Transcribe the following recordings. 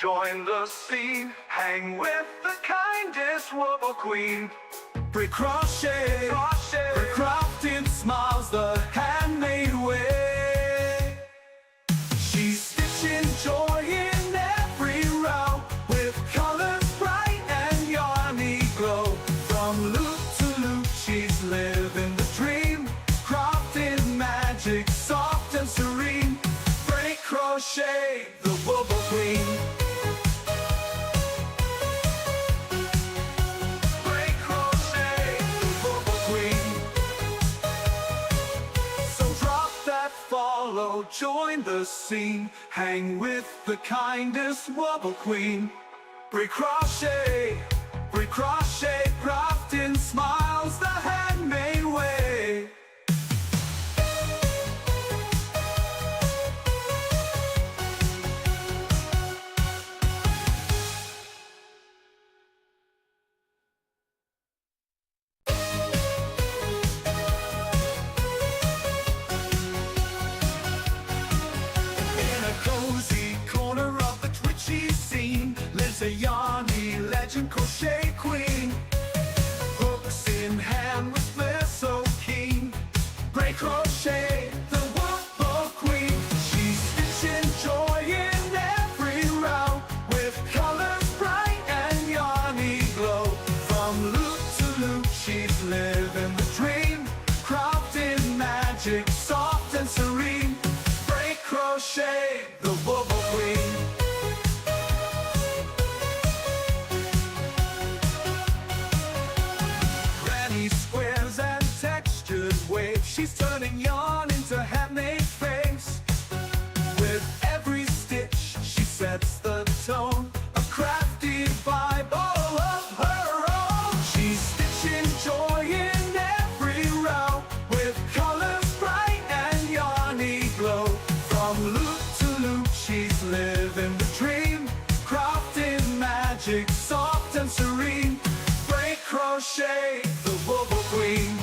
join the scene. Hang with the kindest Wooble Queen. Brick crochet, brick crafting smiles the handmade way. She's stitching joy in every row, with colors bright and yarny glow. From loop to loop she's living the dream, crafting magic soft and serene. Break crochet, the Wooble Queen. Break crochet, the Wooble Queen. So drop that follow, join the scene. Hang with the kindest Wooble Queen. Break crochet, crafting smiles the handmade way. In a cozy corner of the twitchy scene lives a yarny legend crochet queen. Hooks in hand with flair so keen. Break crochet, the Wooble Queen. She's stitching joy in every row, with colors bright and yarny glow. From loop to loop she's living the dream, crafting magic soft and serene. Break crochet, the Wooble Queen. Squares and textured waves, she's turning yarn into handmade face. With every stitch she sets the tone, a crafty vibe all of her own. She's stitching joy in every row, with colors bright and yarny glow. From loop to loop she's living the dream, crafting magic soft and serene. Break crochet, the Wooble Queen.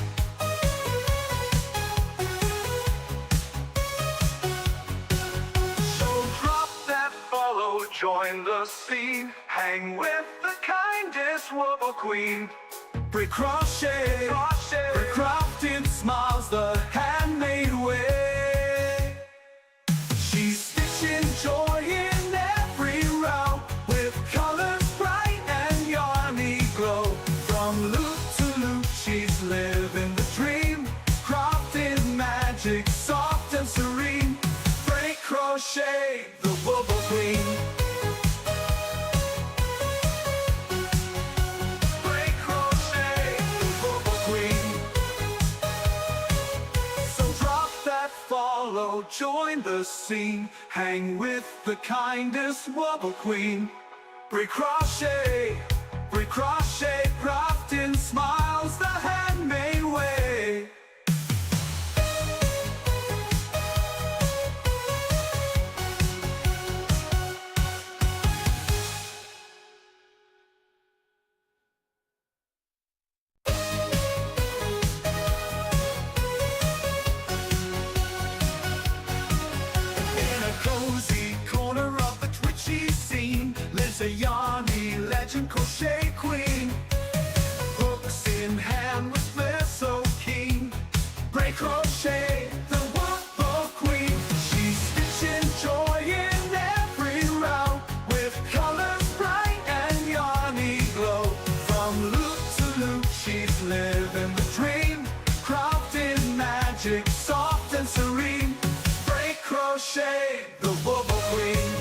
So drop that follow, join the scene. Hang with the kindest Wooble Queen. Brick crochet, brick crafting smiles the handmade way. She's stitching joy in every row, with colors bright and yarny glow. From loop to loop she's living the dream, crafting magic soft and serene. Break crochet, the Wooble Queen. Break crochet, the Wooble Queen. So drop that follow, join the scene. Hang with the kindest Wooble Queen. Break crochet, crafting smiles the handmade way. In a cozy corner of the twitchy scene lives a yarny legend crochet queen. Hooks in hand with flair so keen. Break crochet, the Wooble Queen. She's stitching joy in every row, with colors bright and yarny glow. From loop to loop she's living the dream, crafting magic soft and serene. Break crochet, the Wooble Queen.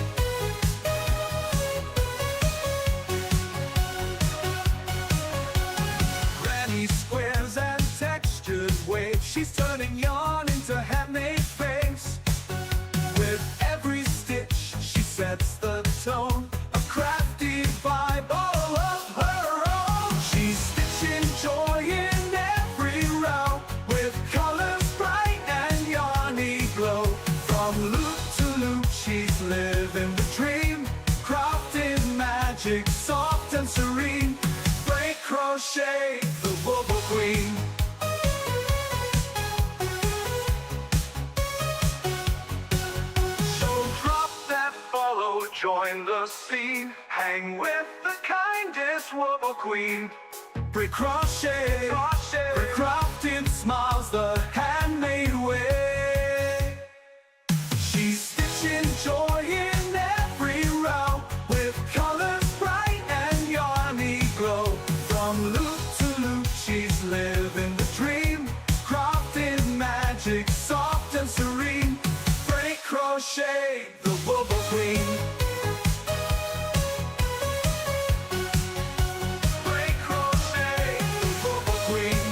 Squares and textured waves, she's turning yarn into handmade face. With every stitch she sets the tone, a crafty vibe all of her own. She's stitching joy in every row, with colors bright and yarny glow. From loop to loop she's living the dream, crafting magic soft and serene. Break crochet, the Wooble Queen. join the scene. Hang with the kindest Wooble queen. Brick crochet, brick crafting smiles the handmade way. She's stitching joy in every row, with colors bright and yarny glow. From loop to loop, she's living the dream, crafting magic soft and serene. Break crochet, the Wooble queen. Break crochet, the Wooble queen.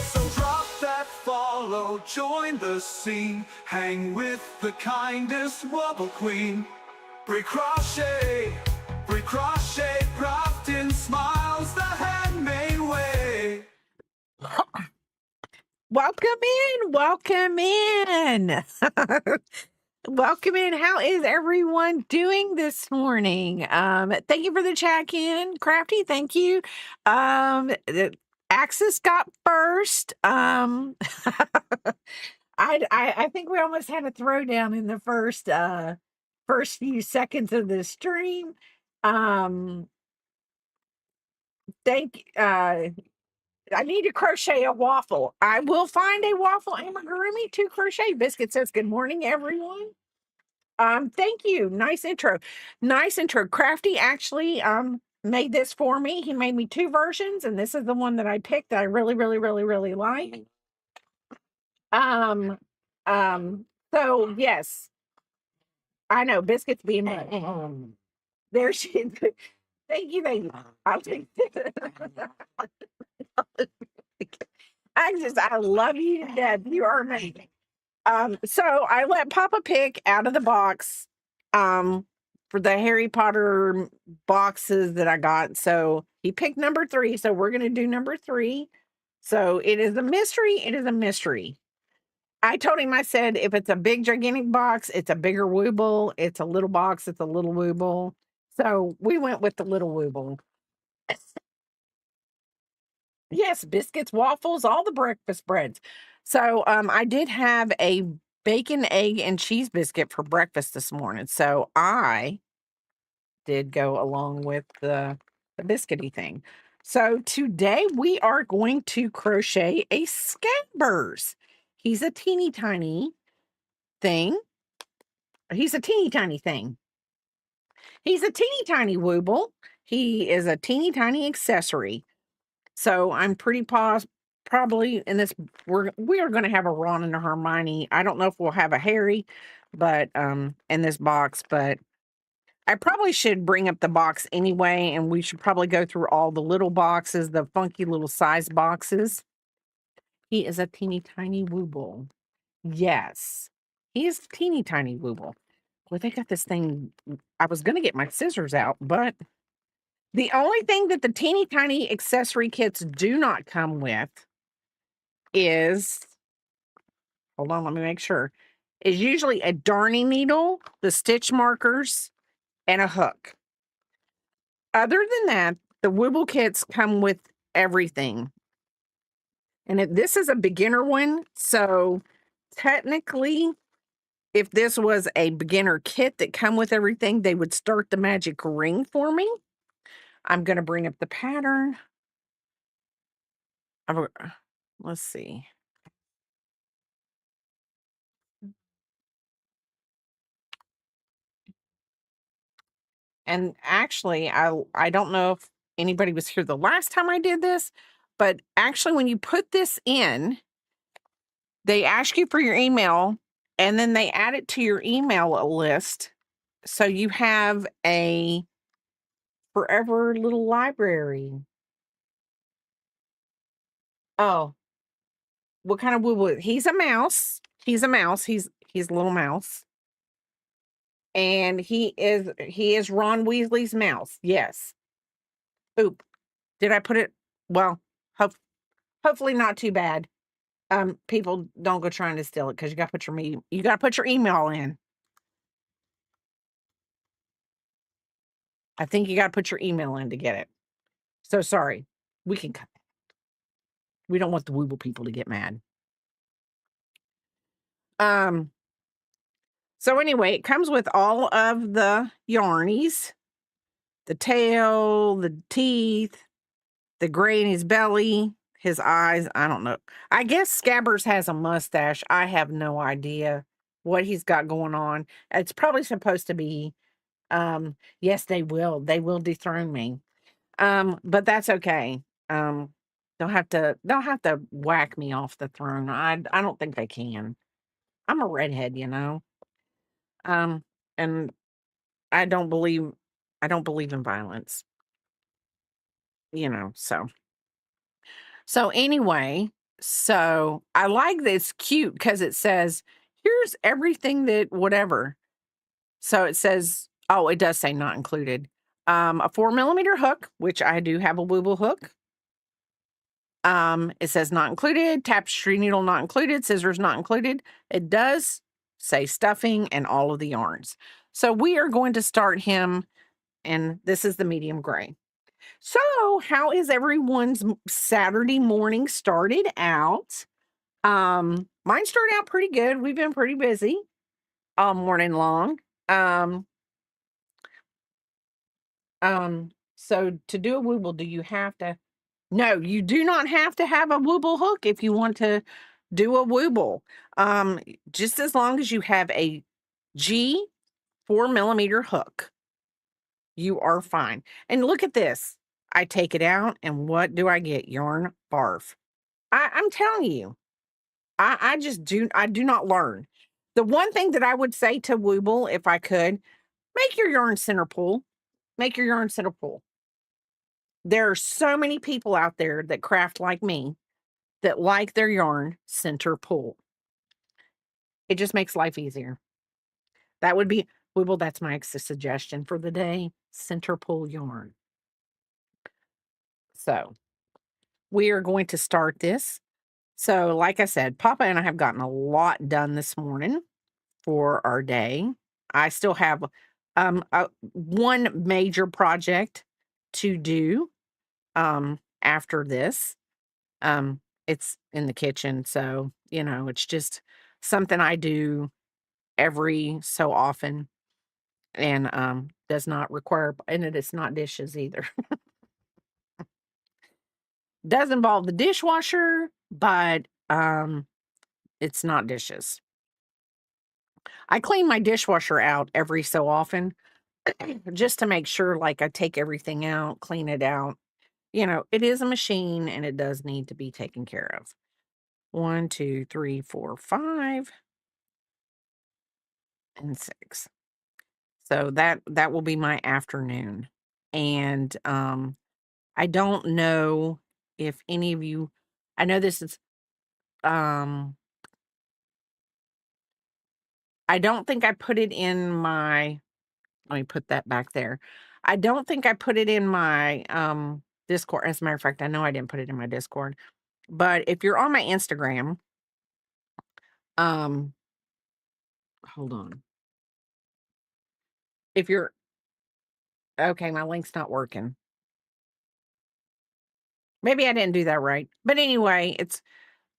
So drop that follow, join the scene. Hang with the kindest Wooble queen. Break crochet, crafting smiles the handmade way. Welcome in. Welcome in. Welcome in. How is everyone doing this morning? Thank you for the check-in. Crafty, thank you. Axis got first. I think we almost had a throwdown in the first few seconds of the stream. I need to crochet a waffle. I will find a waffle amigurumi to crochet. Biscuit says, good morning, everyone. Thank you. Nice intro. Nice intro. Crafty actually made this for me. He made me 2 versions, and this is the one that I picked that I really, really, really, really like. So yes, I know Biscuit's being there she thank you, thank you. I'll take I love you to death. You are amazing. So I let Papa pick out of the box for the Harry Potter boxes that I got. So he picked number 3. So we're gonna do number 3. So it is a mystery. It is a mystery. I told him, I said, if it's a big gigantic box, it's a bigger Wooble. It's a little box, it's a little Wooble. So we went with the little Wooble. Yes, biscuits, waffles, all the breakfast breads. So I did have a bacon, egg, and cheese biscuit for breakfast this morning. So I did go along with the biscuity thing. So today we are going to crochet a Scabbers. He's a teeny tiny thing. He's a teeny tiny thing. He's a teeny tiny Wooble. He is a teeny tiny accessory. So I'm pretty probably in this, we are going to have a Ron and a Hermione. I don't know if we'll have a Harry, but in this box, but I probably should bring up the box anyway, and we should probably go through all the little boxes, the funky little size boxes. He is a teeny tiny Wooble. Yes, he is a teeny tiny Wooble. Well, they got this thing. I was going to get my scissors out, but the only thing that the teeny tiny accessory kits do not come with is, hold on, let me make sure, is usually a darning needle, the stitch markers, and a hook. Other than that, the Wooble kits come with everything. And this is a beginner one, so technically, if this was a beginner kit that come with everything, they would start the magic ring for me. I'm going to bring up the pattern. Let's see. And actually, I don't know if anybody was here the last time I did this, but actually when you put this in, they ask you for your email, and then they add it to your email list. So you have a forever little library. Oh, what kind of Wooble? He's a mouse. He's a mouse. He's a little mouse. And he is Ron Weasley's mouse. Yes. Oop. Did I put it? Well, hopefully not too bad. People don't go trying to steal it, because you got to put your email in. I think you got to put your email in to get it. So sorry. We can cut that. We don't want the Wooble people to get mad. So anyway, it comes with all of the yarnies, the tail, the teeth, the gray in his belly, his eyes. I don't know. I guess Scabbers has a mustache. I have no idea what he's got going on. It's probably supposed to be, yes, they will. They will dethrone me. But that's okay. They'll have to whack me off the throne. I don't think they can. I'm a redhead, you know. And I don't believe in violence, you know, so anyway, so I like this cute because it says, here's everything that whatever. So it says, oh, it does say not included. A 4mm hook, which I do have a Wooble hook. It says not included, tapestry needle not included, scissors not included. It does say stuffing and all of the yarns. So we are going to start him, and this is the medium gray. So how is everyone's Saturday morning started out? Mine started out pretty good. We've been pretty busy all morning long. So to do a Wooble, do you have to? No, you do not have to have a Wooble hook if you want to do a Wooble. Just as long as you have a G 4mm hook, you are fine. And look at this. I take it out, and what do I get? Yarn barf. I'm telling you, I do not learn. The one thing that I would say to Wooble, if I could, make your yarn center pull. Make your yarn center pull. There are so many people out there that craft like me that like their yarn center pull. It just makes life easier. That would be, well, that's my suggestion for the day, center pull yarn. So we are going to start this. So like I said, Papa and I have gotten a lot done this morning for our day. I still have one major project to do after this. It's in the kitchen, so you know, it's just something I do every so often, and does not require, and it is not dishes either. Does involve the dishwasher, but it's not dishes. I clean my dishwasher out every so often just to make sure, like, I take everything out, clean it out. You know, it is a machine and it does need to be taken care of. 1, 2, 3, 4, 5, and 6. So that will be my afternoon. And I don't know if any of you, I know this is I don't think I put it in my, let me put that back there. I don't think I put it in my Discord. As a matter of fact, I know I didn't put it in my Discord. But if you're on my Instagram, hold on. If you're okay, my link's not working. Maybe I didn't do that right. But anyway,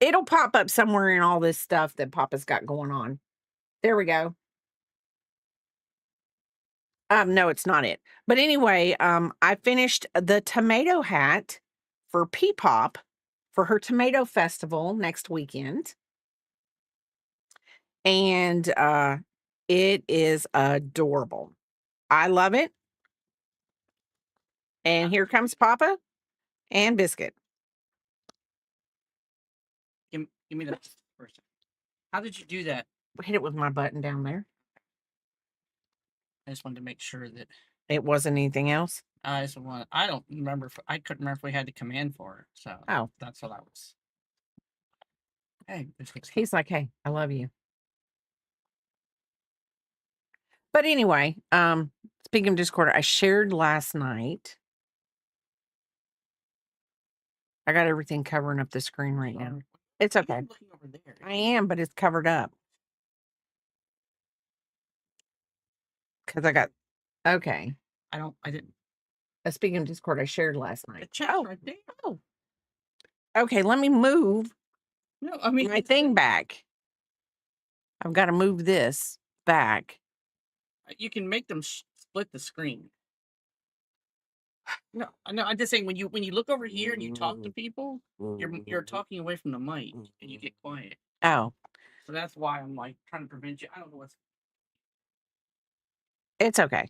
it'll pop up somewhere in all this stuff that Papa's got going on. There we go. No, it's not it. But anyway, I finished the tomato hat for P-Pop for her tomato festival next weekend. And it is adorable. I love it. And here comes Papa and Biscuit. Give me that first. How did you do that? Hit it with my button down there. I just wanted to make sure that It wasn't anything else. I just want. I don't remember. I couldn't remember if we had the command for it. So that's what I was. Hey, he's like, hey, I love you. But anyway, speaking of Discord, I shared last night. I got everything covering up the screen right now. It's okay. Over there. I am, but it's covered up. Because I got, okay. I didn't. Speaking of Discord, I shared last night. Right there. Oh. Okay, let me move No, I mean my thing back. I've got to move this back. You can make them split the screen. No, I'm just saying when you look over here and you talk to people, you're talking away from the mic and you get quiet. Oh, So that's why I'm like trying to prevent you. I don't know what's. it's okay.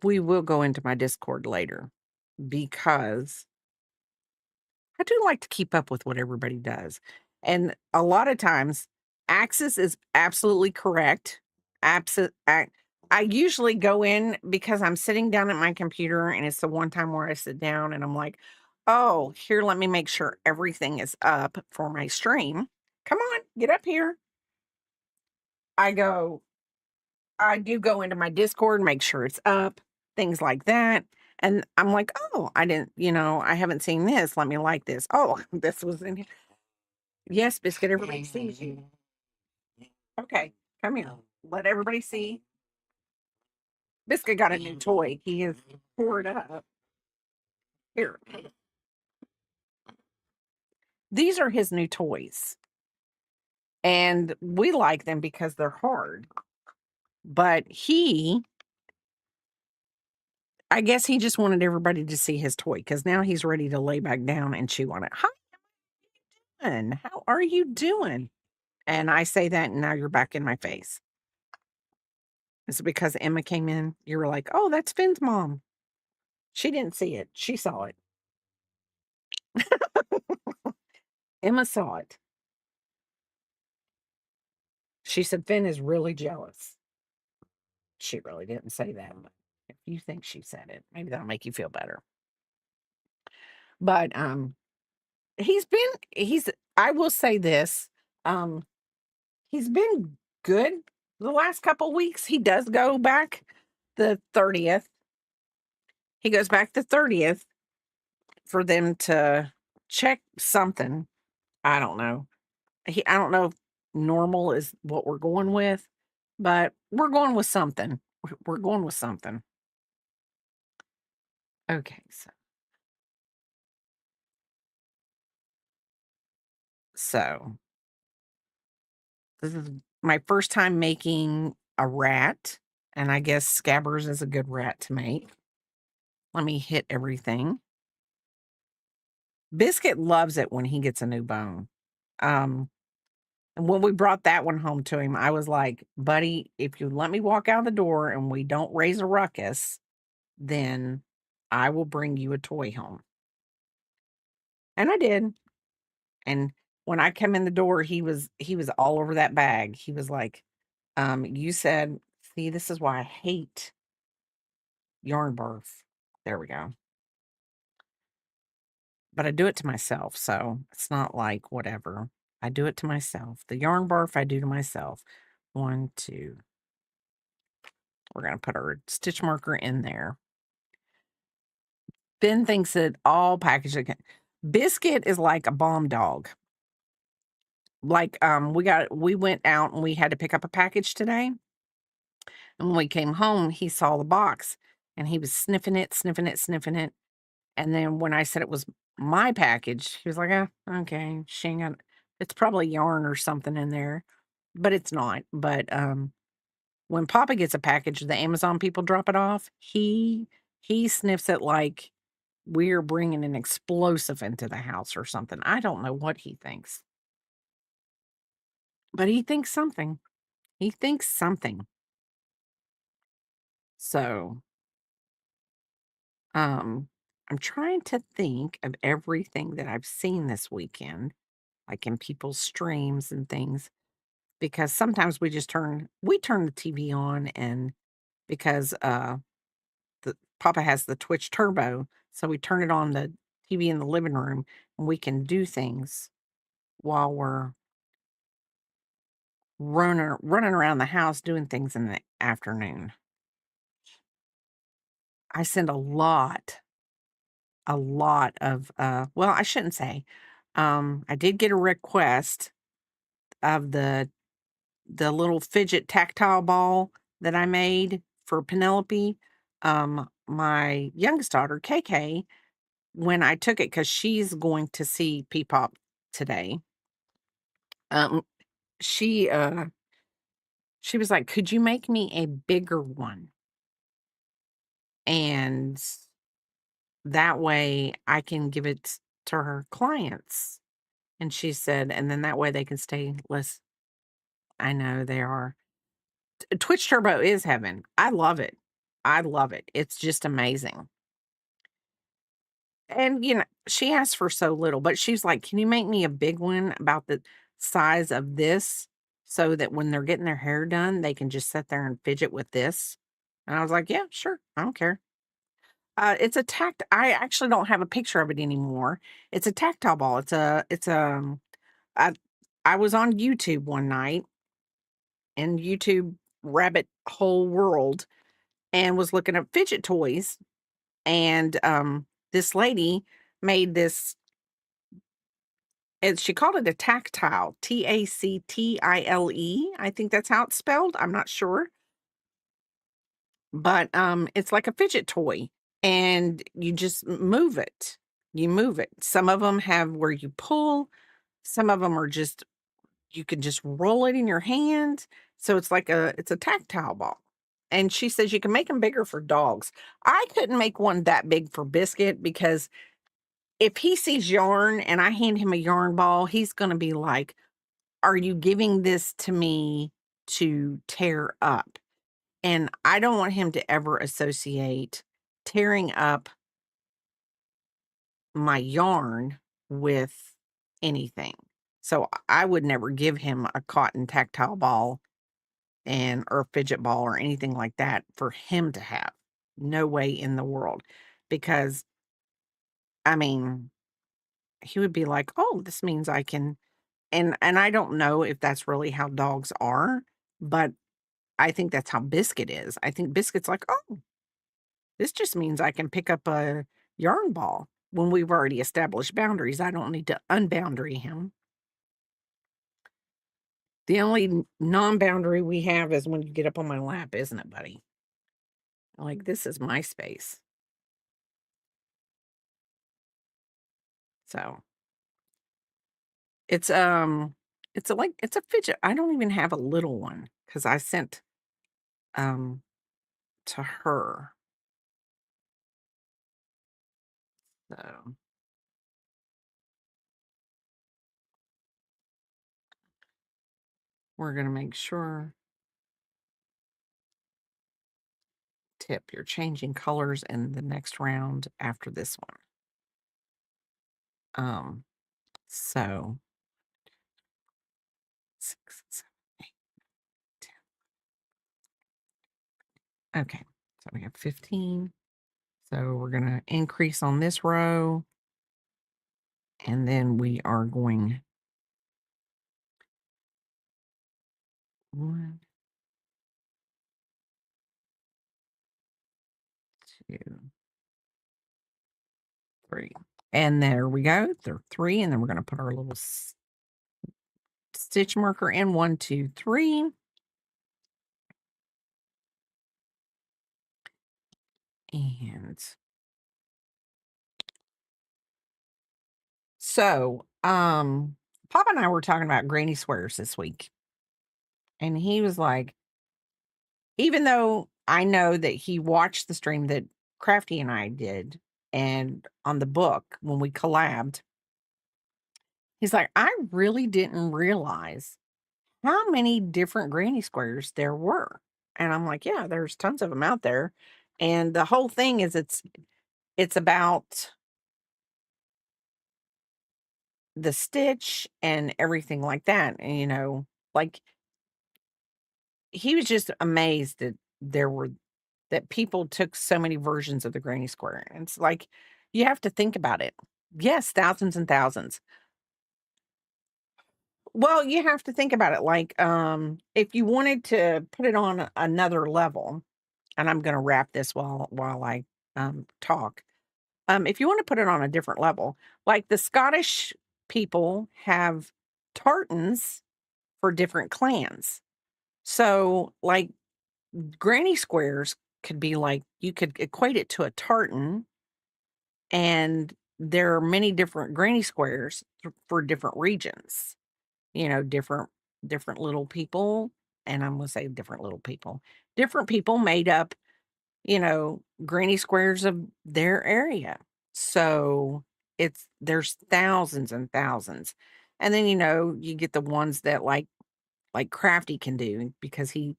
We will go into my Discord later because I do like to keep up with what everybody does. And a lot of times, Axis is absolutely correct. I usually go in because I'm sitting down at my computer and it's the one time where I sit down and I'm like, oh, here, let me make sure everything is up for my stream. Come on, get up here. I do go into my Discord, make sure it's up, things like that. And I'm like, oh, I didn't, I haven't seen this. Let me like this. Oh, this was in here. Yes, Biscuit, everybody sees you. Okay, come here. Let everybody see. Biscuit got a new toy. He is poured up. Here. These are his new toys. And we like them because they're hard. But I guess he just wanted everybody to see his toy because now he's ready to lay back down and chew on it. Hi, how are you doing? And I say that, and now you're back in my face. Is it because Emma came in? You were like, oh, that's Finn's mom. She didn't see it. She saw it. Emma saw it. She said Finn is really jealous. She really didn't say that, but if you think she said it, maybe that'll make you feel better. But I will say this, he's been good the last couple weeks. He does go back the 30th. He goes back the 30th for them to check something. I don't know. I don't know if normal is what we're going with, but we're going with something. We're going with something. Okay, so this is my first time making a rat, and I guess Scabbers is a good rat to make. Let me hit everything. Biscuit loves it when he gets a new bone. And when we brought that one home to him, I was like, buddy, if you let me walk out the door and we don't raise a ruckus, then I will bring you a toy home. And I did. And when I come in the door, he was all over that bag. He was like, you said, see, this is why I hate yarn birth. There we go. But I do it to myself, so it's not like whatever. I do it to myself. The yarn barf I do to myself. 1, 2. We're going to put our stitch marker in there. Ben thinks that all packaging. Biscuit is like a bomb dog. Like we went out and we had to pick up a package today. And when we came home, he saw the box and he was sniffing it. And then when I said it was my package, he was like, oh, okay, it's probably yarn or something in there, but it's not. But when Papa gets a package, the Amazon people drop it off, he sniffs it like we're bringing an explosive into the house or something. I don't know what he thinks. But he thinks something. He thinks something. So, I'm trying to think of everything that I've seen this weekend, like in people's streams and things, because sometimes we turn the TV on, and because the Papa has the Twitch Turbo, so we turn it on the TV in the living room and we can do things while we're running around the house doing things in the afternoon. I send a lot of well, I shouldn't say. I did get a request of the little fidget tactile ball that I made for Penelope. My youngest daughter, KK, when I took it, because she's going to see Peepop today, um, she was like, "Could you make me a bigger one? And that way I can give it to her clients." And she said, "And then that way they can stay less." I know they are. Twitch Turbo is heaven. I love it. I love it. It's just amazing. And, she asked for so little, but she's like, "Can you make me a big one about the size of this so that when they're getting their hair done, they can just sit there and fidget with this?" And I was like, "Yeah, sure. I don't care." It's a I actually don't have a picture of it anymore. It's a tactile ball. I, I was on YouTube one night, and YouTube rabbit hole world, and was looking at fidget toys, and this lady made this, and she called it a tactile, Tactile. I think that's how it's spelled. I'm not sure. But it's like a fidget toy, and you just move it. You move it. Some of them have where you pull, some of them are just, you can just roll it in your hand. So it's a tactile ball. And she says you can make them bigger for dogs. I couldn't make one that big for Biscuit, because if he sees yarn and I hand him a yarn ball, he's going to be like, "Are you giving this to me to tear up?" And I don't want him to ever associate tearing up my yarn with anything. So I would never give him a cotton tactile ball or fidget ball or anything like that for him to have. No way in the world. Because, I mean, he would be like, "Oh, this means I can," and I don't know if that's really how dogs are, but I think that's how Biscuit is. I think Biscuit's like, "Oh, this just means I can pick up a yarn ball." When we've already established boundaries, I don't need to unboundary him. The only non-boundary we have is when you get up on my lap, isn't it, buddy? Like, this is my space. So it's it's a fidget. I don't even have a little one, because I sent um to her. So we're gonna make sure. Tip, you're changing colors in the next round after this one. So 6, 7, 8, 10. Okay, so we have 15. So we're gonna increase on this row, and then we are going 1, 2, 3. And there we go. There are 3, and then we're gonna put our little stitch marker in. 1, 2, 3. And so, Papa and I were talking about granny squares this week, and he was like, even though I know that he watched the stream that Crafty and I did, and on the book when we collabed, he's like, "I really didn't realize how many different granny squares there were." And I'm like, "Yeah, there's tons of them out there." And the whole thing is it's about the stitch and everything like that. And like, he was just amazed that that people took so many versions of the granny square. And it's like, you have to think about it. Yes, thousands and thousands. Well, you have to think about it. Like, if you wanted to put it on another level, and I'm going to wrap this while I talk. If you want to put it on a different level, like the Scottish people have tartans for different clans. So, like, granny squares could be like, you could equate it to a tartan, and there are many different granny squares for different regions. You know, different little people, and I'm gonna say different little people. Different people made up, you know, granny squares of their area. So there's thousands and thousands. And then, you know, you get the ones that like Crafty can do because he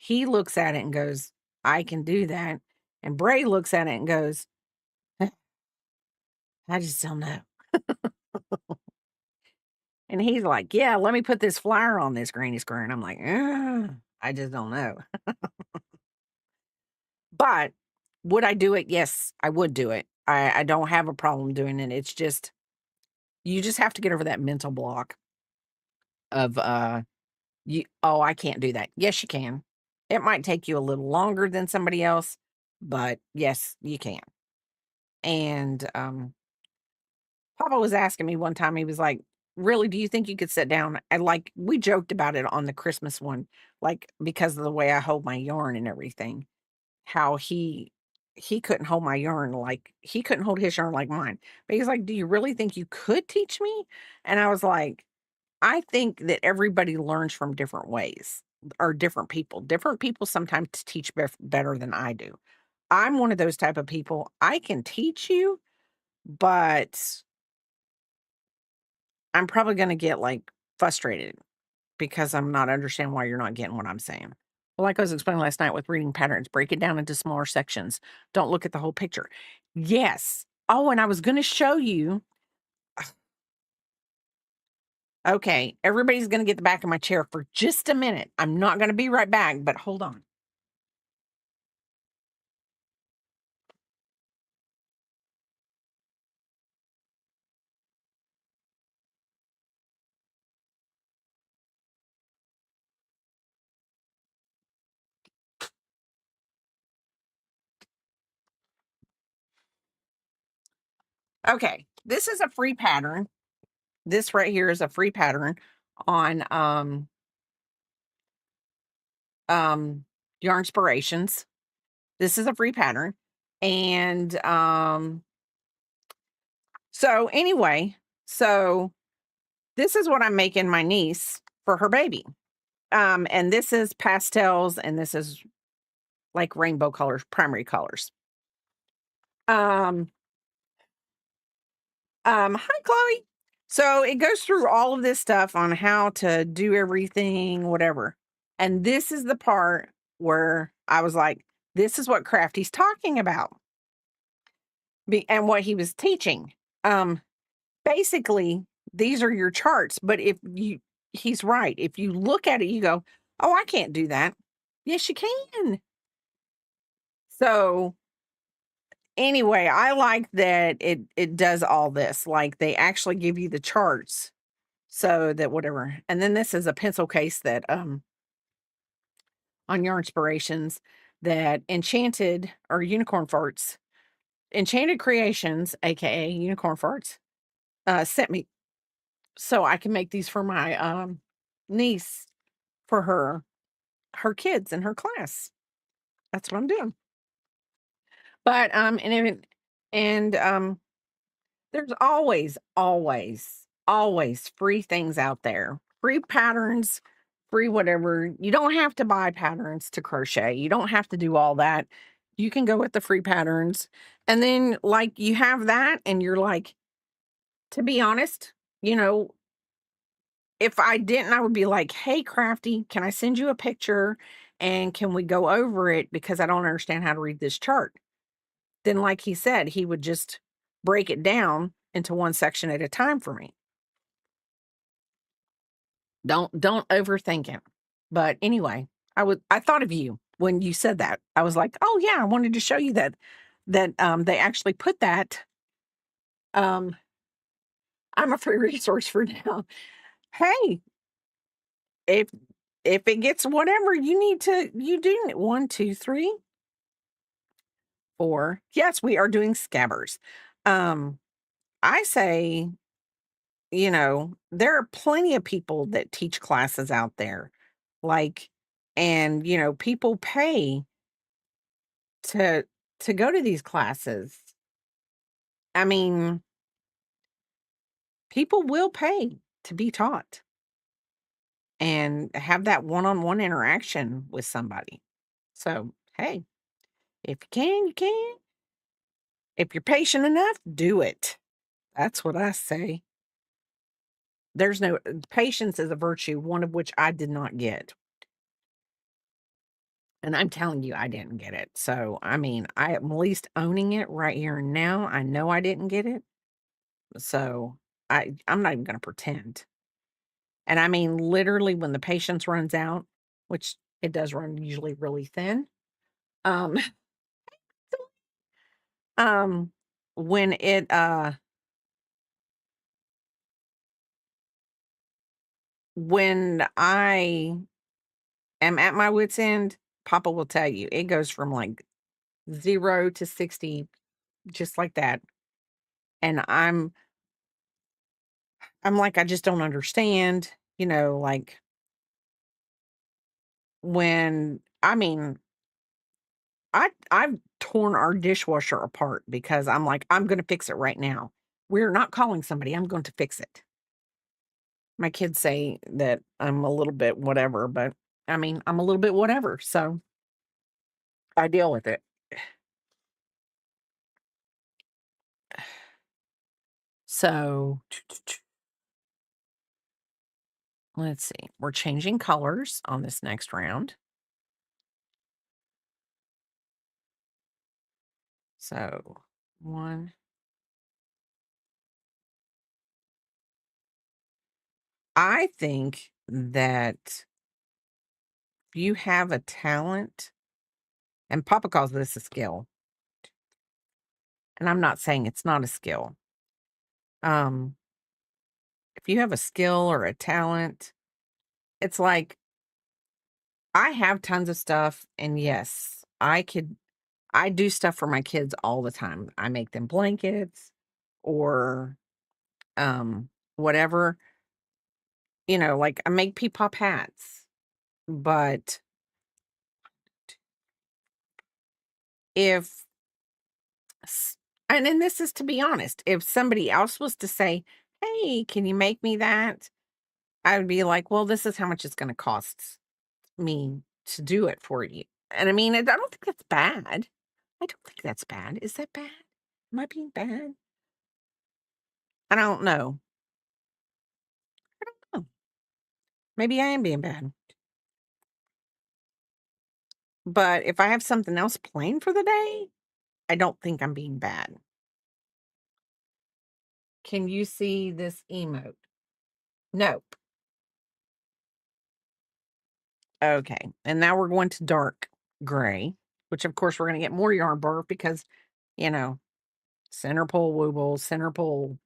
looks at it and goes, I can do that. And Bray looks at it and goes, I just don't know. And he's like, yeah, let me put this flyer on this granny square. And I'm like, I just don't know. But would I do it? Yes, I would do it. I don't have a problem doing it. It's just, you just have to get over that mental block of, I can't do that. Yes, you can. It might take you a little longer than somebody else, but yes, you can. And, Papa was asking me one time, he was like, really, do you think you could sit down? And like, we joked about it on the Christmas one, like, because of the way I hold my yarn and everything, how he couldn't hold my yarn like he couldn't hold his yarn like mine. But he's like, do you really think you could teach me? And I was like, I think that everybody learns from different ways or different people. Different people sometimes teach better than I do. I'm one of those type of people. I can teach you, but I'm probably going to get like frustrated because I'm not understanding why you're not getting what I'm saying. Well, like I was explaining last night with reading patterns, break it down into smaller sections. Don't look at the whole picture. Yes. Oh, and I was going to show you. Okay, everybody's going to get the back of my chair for just a minute. I'm not going to be right back, but hold on. Okay, this is a free pattern. This right here is a free pattern on Yarn Inspirations. This is a free pattern. And so anyway, so this is what I'm making my niece for her baby. And this is pastels and this is like rainbow colors, primary colors. Hi Chloe. So it goes through all of this stuff on how to do everything, whatever. And this is the part where I was like, this is what Crafty's talking about. And what he was teaching. Basically, these are your charts, but he's right. If you look at it, you go, oh, I can't do that. Yes, you can. So anyway, I like that it does all this. Like they actually give you the charts so that whatever. And then this is a pencil case that on Yarn Inspirations that Enchanted or Unicorn Farts, Enchanted Creations, aka Unicorn Farts, sent me so I can make these for my niece for her kids in her class. That's what I'm doing. But there's always free things out there. Free patterns, free whatever. You don't have to buy patterns to crochet. You don't have to do all that. You can go with the free patterns. And then like you have that and you're like, to be honest, you know, if I didn't, I would be like, hey, Crafty, can I send you a picture and can we go over it because I don't understand how to read this chart? Then, like he said, he would just break it down into one section at a time for me. Don't overthink it. But anyway, I thought of you when you said that. I was like, oh yeah, I wanted to show you that they actually put that. I'm a free resource for now. Hey, if it gets whatever you do 1, 2, 3, 4. Yes, we are doing scabbers. I say, you know, there are plenty of people that teach classes out there. Like, and you know, people pay to go to these classes. I mean, People will pay to be taught and have that one-on-one interaction with somebody. So, hey, if you can, you can. If you're patient enough, do it. That's what I say. There's no patience is a virtue, one of which I did not get. And I'm telling you, I didn't get it. So, I mean, I am at least owning it right here and now. I know I didn't get it. So, I'm not even going to pretend. And I mean, literally, when the patience runs out, which it does run usually really thin, um, um, when when I am at my wit's end, Papa will tell you it goes from like 0 to 60 just like that. And I'm like, I just don't understand, like when I mean, I've torn our dishwasher apart because I'm like, I'm gonna fix it right now. We're not calling somebody, I'm going to fix it. My kids say that I'm a little bit whatever, but I mean, I'm a little bit whatever, so I deal with it. So let's see. We're changing colors on this next round. So one. I think that if you have a talent, and Papa calls this a skill, and I'm not saying it's not a skill. Um, if you have a skill or a talent, it's like I have tons of stuff, and yes, I do stuff for my kids all the time. I make them blankets or whatever, like I make pop hats. But if and then this is to be honest, if somebody else was to say, "Hey, can you make me that?" I would be like, "Well, this is how much it's going to cost me to do it for you." And I mean, I don't think that's bad. I don't think that's bad. Is that bad? Am I being bad? I don't know. Oh, maybe I am being bad. But if I have something else planned for the day, I don't think I'm being bad. Can you see this emote? Nope. Okay. And now we're going to dark gray, which of course we're going to get more yarn bark because, you know, center pole wooble, center pole.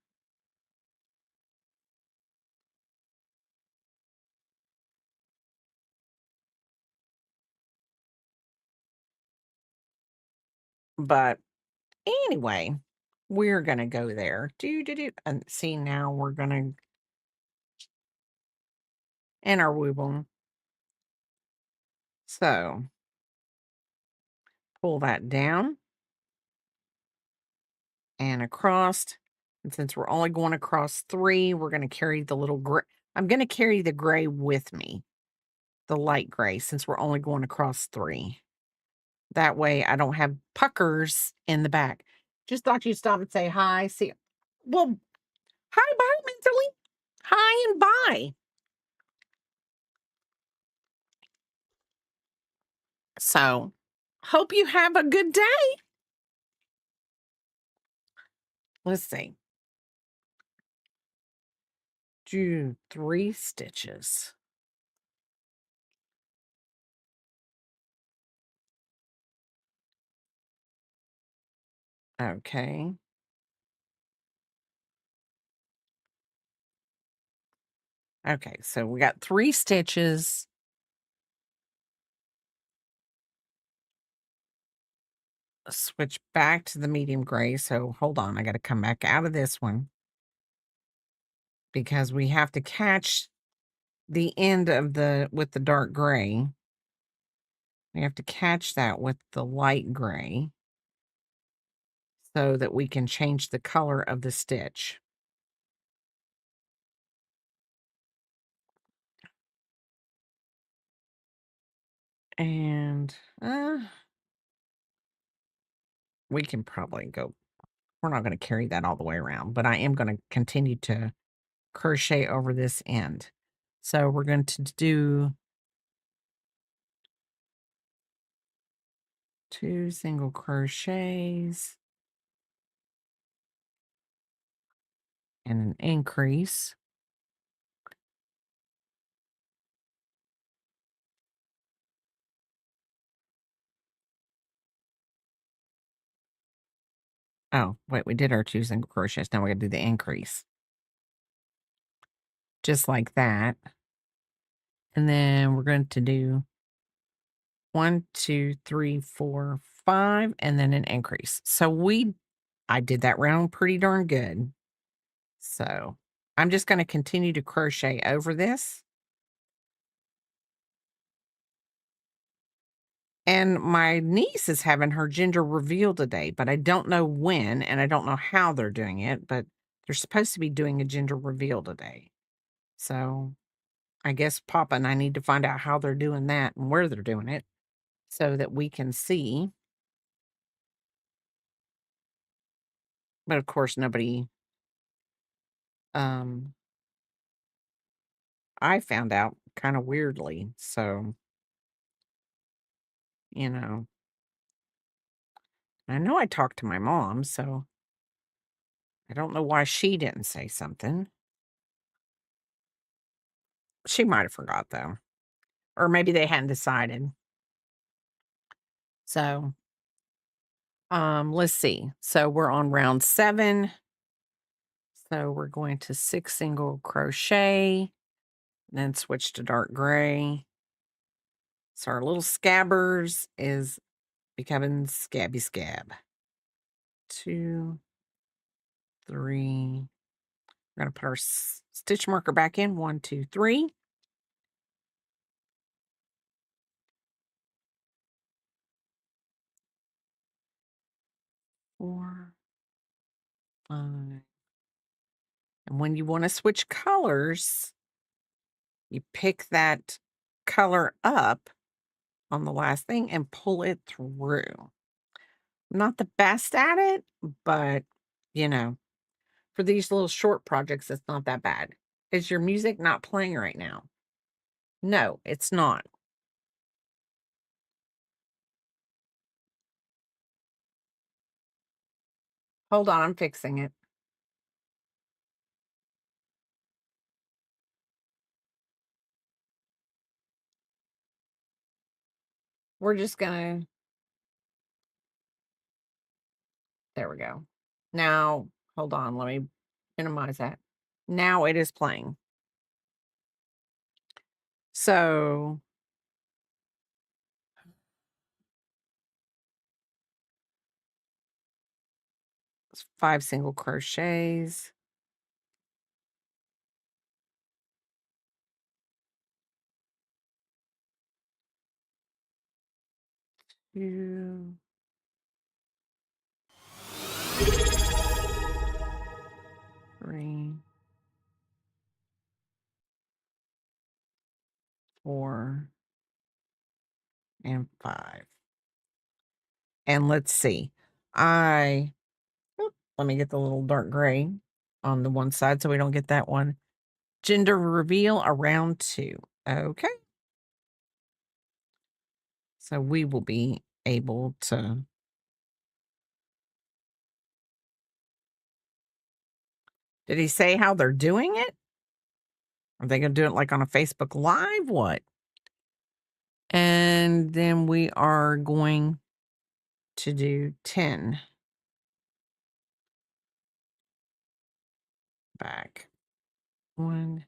But anyway, we're going to go there. Do. And see, now we're going to, and our wooble. So pull that down and across. And since we're only going across 3, we're going to carry the little gray. I'm going to carry the gray with me, the light gray, since we're only going across 3. That way I don't have puckers in the back. Just thought you'd stop and say hi. See, well, hi, bye, mentally. Hi and bye. So, hope you have a good day. Let's see. Do 3 stitches. Okay. Okay, so we got 3 stitches. Switch back to the medium gray. So hold on, I got to come back out of this one because we have to catch the end of with the dark gray. We have to catch that with the light gray so that we can change the color of the stitch. And we can probably go. We're not going to carry that all the way around, but I am going to continue to crochet over this end. So we're going to do 2 single crochets and an increase. Oh, wait, we did our 2 single crochets. Now we got to do the increase. Just like that. And then we're going to do 1, 2, 3, 4, 5, and then an increase. So I did that round pretty darn good. So I'm just going to continue to crochet over this. And my niece is having her gender reveal today, but I don't know when, and I don't know how they're doing it, but they're supposed to be doing a gender reveal today. So I guess Papa and I need to find out how they're doing that and where they're doing it so that we can see. But of course, nobody, I found out kind of weirdly. So, you know, I know I talked to my mom, so I don't know why she didn't say something. She might have forgot though. Or maybe they hadn't decided. So, let's see. So we're on round 7. So we're going to 6 single crochet, then switch to dark gray. So our little scabbers is becoming scabby scab. 2, 3. We're going to put our stitch marker back in. 1, 2, 3. 4, 5. And when you want to switch colors, you pick that color up on the last thing and pull it through. I'm not the best at it, but for these little short projects, it's not that bad. Is your music not playing right now? No, it's not. Hold on, I'm fixing it. We're just gonna, there we go. Now, hold on, let me minimize that. Now it is playing. So, it's 5 single crochets. Two, 3, 4, and 5. And let's see. Let me get the little dark gray on the one side so we don't get that one. Gender reveal around 2. Okay. So we will be able to. Did he say how they're doing it? Are they going to do it like on a Facebook Live? What? And then we are going to do 10 back. 1.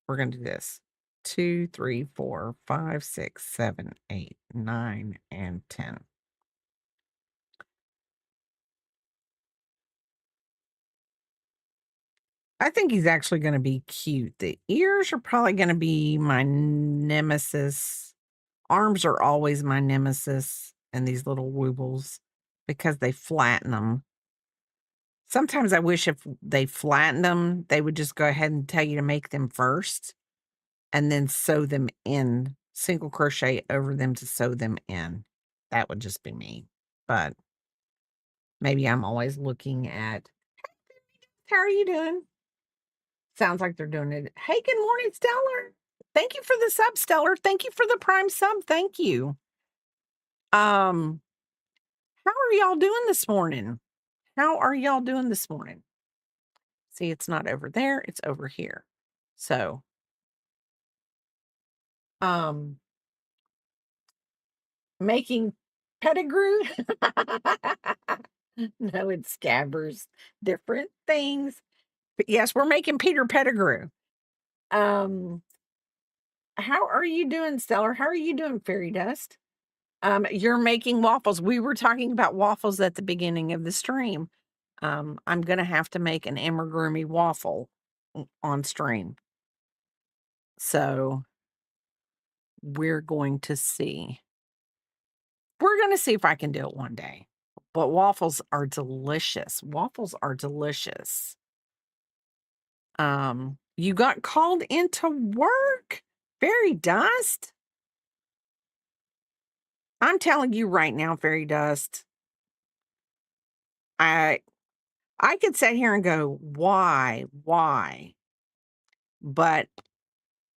We're going to do this. 2, 3, 4, 5, 6, 7, 8, 9, and 10. I think he's actually going to be cute. The ears are probably going to be my nemesis. Arms are always my nemesis in these little woobles because they flatten them. Sometimes I wish if they flattened them, they would just go ahead and tell you to make them first and then sew them in single crochet over them to sew them in. That would just be me. But maybe I'm always looking at, how are you doing? Sounds like they're doing it. Hey, good morning, Stellar. Thank you for the sub, Stellar. Thank you for the prime sub. Thank you. How are y'all doing this morning? How are y'all doing this morning? See, it's not over there, it's over here. So, making pettigrew. No, it's scabbers. Different things. But yes, we're making Peter Pettigrew. How are you doing, Stellar? How are you doing, Fairy Dust? You're making waffles. We were talking about waffles at the beginning of the stream. I'm gonna have to make an amigurumi waffle on stream. So we're going to see. We're gonna see if I can do it one day. But waffles are delicious. Waffles are delicious. You got called into work? Fairy Dust? I'm telling you right now, Fairy Dust. I could sit here and go, why? But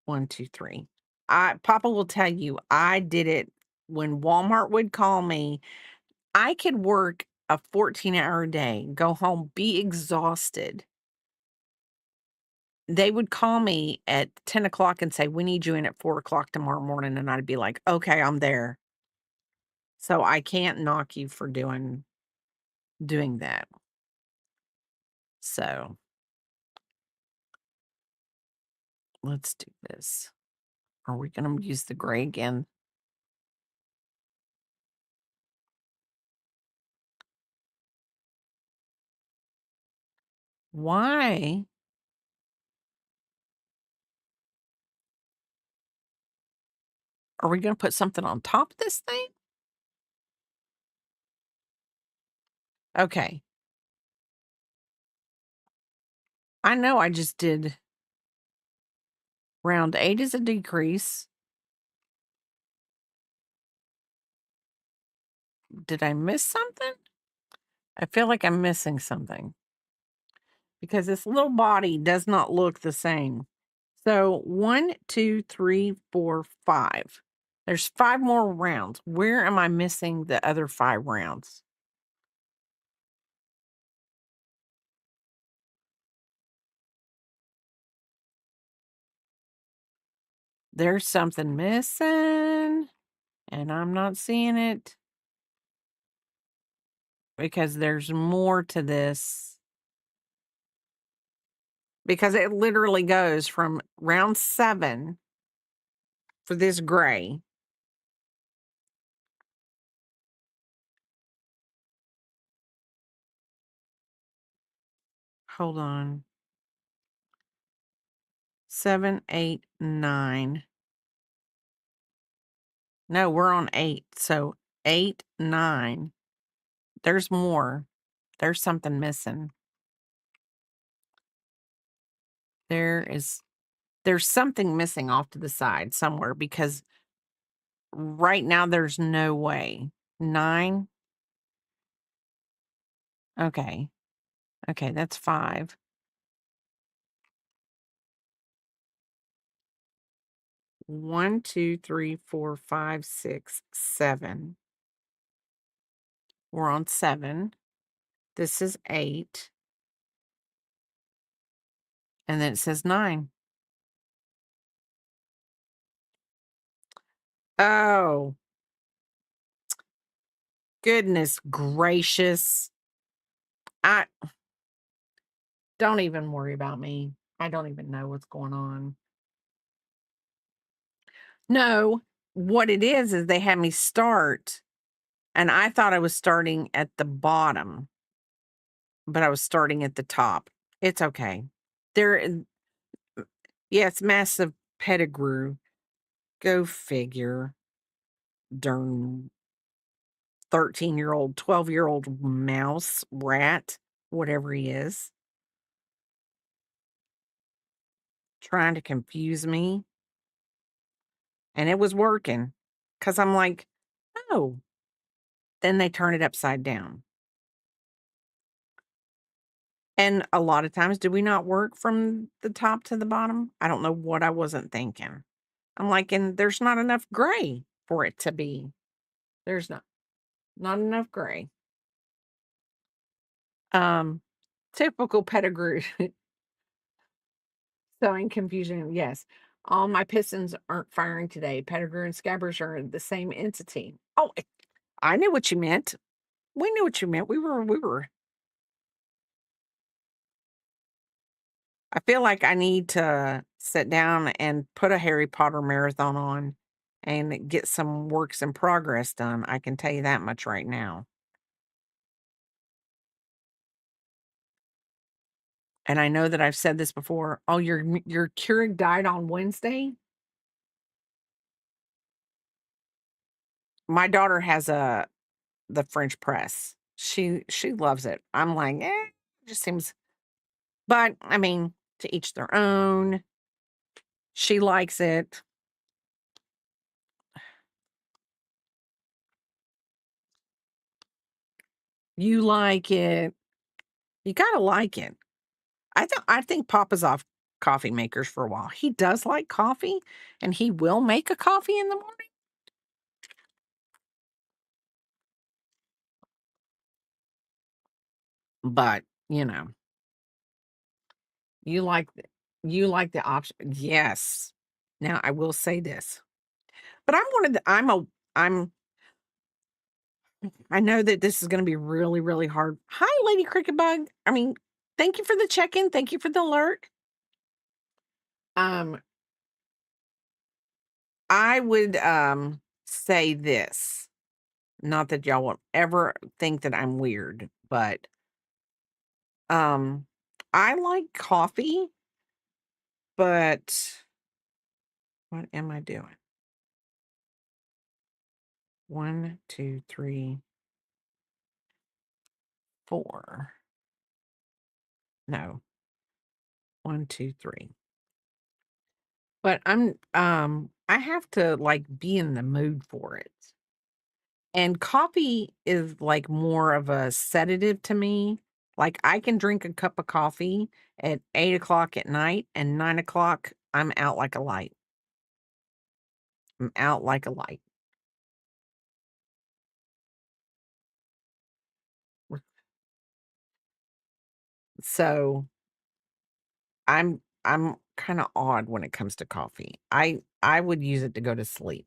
1, 2, 3. Papa will tell you, I did it when Walmart would call me. I could work a 14-hour day, go home, be exhausted. They would call me at 10 o'clock and say, we need you in at 4 o'clock tomorrow morning. And I'd be like, okay, I'm there. So I can't knock you for doing that. So let's do this. Are we going to use the gray again? Why? Are we going to put something on top of this thing? Okay. I know I just did round 8 is a decrease. Did I miss something? I feel like I'm missing something because this little body does not look the same. So 1, 2, 3, 4, 5. There's 5 more rounds. Where am I missing the other 5 rounds? There's something missing, and I'm not seeing it because there's more to this. Because it literally goes from round 7 for this gray. Hold on. 7, 8, 9. No, we're on 8. So 8, 9. There's more. There's something missing. There's something missing off to the side somewhere because right now there's no way. 9. Okay. Okay, that's 5. 1, 2, 3, 4, 5, 6, 7. We're on 7. This is 8. And then it says 9. Oh. Goodness gracious. Don't even worry about me. I don't even know what's going on. No, what it is they had me start, and I thought I was starting at the bottom, but I was starting at the top. It's okay. Yeah, it's massive pettigrew. Go figure. Darn 13-year-old, 12-year-old mouse, rat, whatever he is. Trying to confuse me. and it was working. Because I'm like, oh. Then they turn it upside down. And a lot of times, do we not work from the top to the bottom? I don't know what I wasn't thinking. I'm like, and there's not enough gray for it to be. There's not enough gray. Typical pedigree sewing confusion. Yes. All my pistons aren't firing today. Pedigree and Scabbers are the same entity. Oh, I knew what you meant. We knew what you meant. We were. I feel like I need to sit down and put a Harry Potter marathon on and get some works in progress done. I can tell you that much right now. And I know that I've said this before. Oh, your Keurig died on Wednesday? My daughter has the French press. She loves it. I'm like, it just seems, but I mean, to each their own. She likes it. You like it. You gotta like it. I think Papa's off coffee makers for a while. He does like coffee, and he will make a coffee in the morning. But, you like the option. Yes. Now I will say this. But I know that this is gonna be really, really hard. Hi, Lady Cricket Bug. I mean, thank you for the check-in. Thank you for the alert. I would say this. Not that y'all will ever think that I'm weird, but I like coffee, but what am I doing? 1, 2, 3, 4. No. 1, 2, 3. But I have to like be in the mood for it. And coffee is like more of a sedative to me. Like I can drink a cup of coffee at 8 o'clock at night, and 9 o'clock, I'm out like a light. I'm out like a light. So I'm kind of odd when it comes to coffee. I would use it to go to sleep.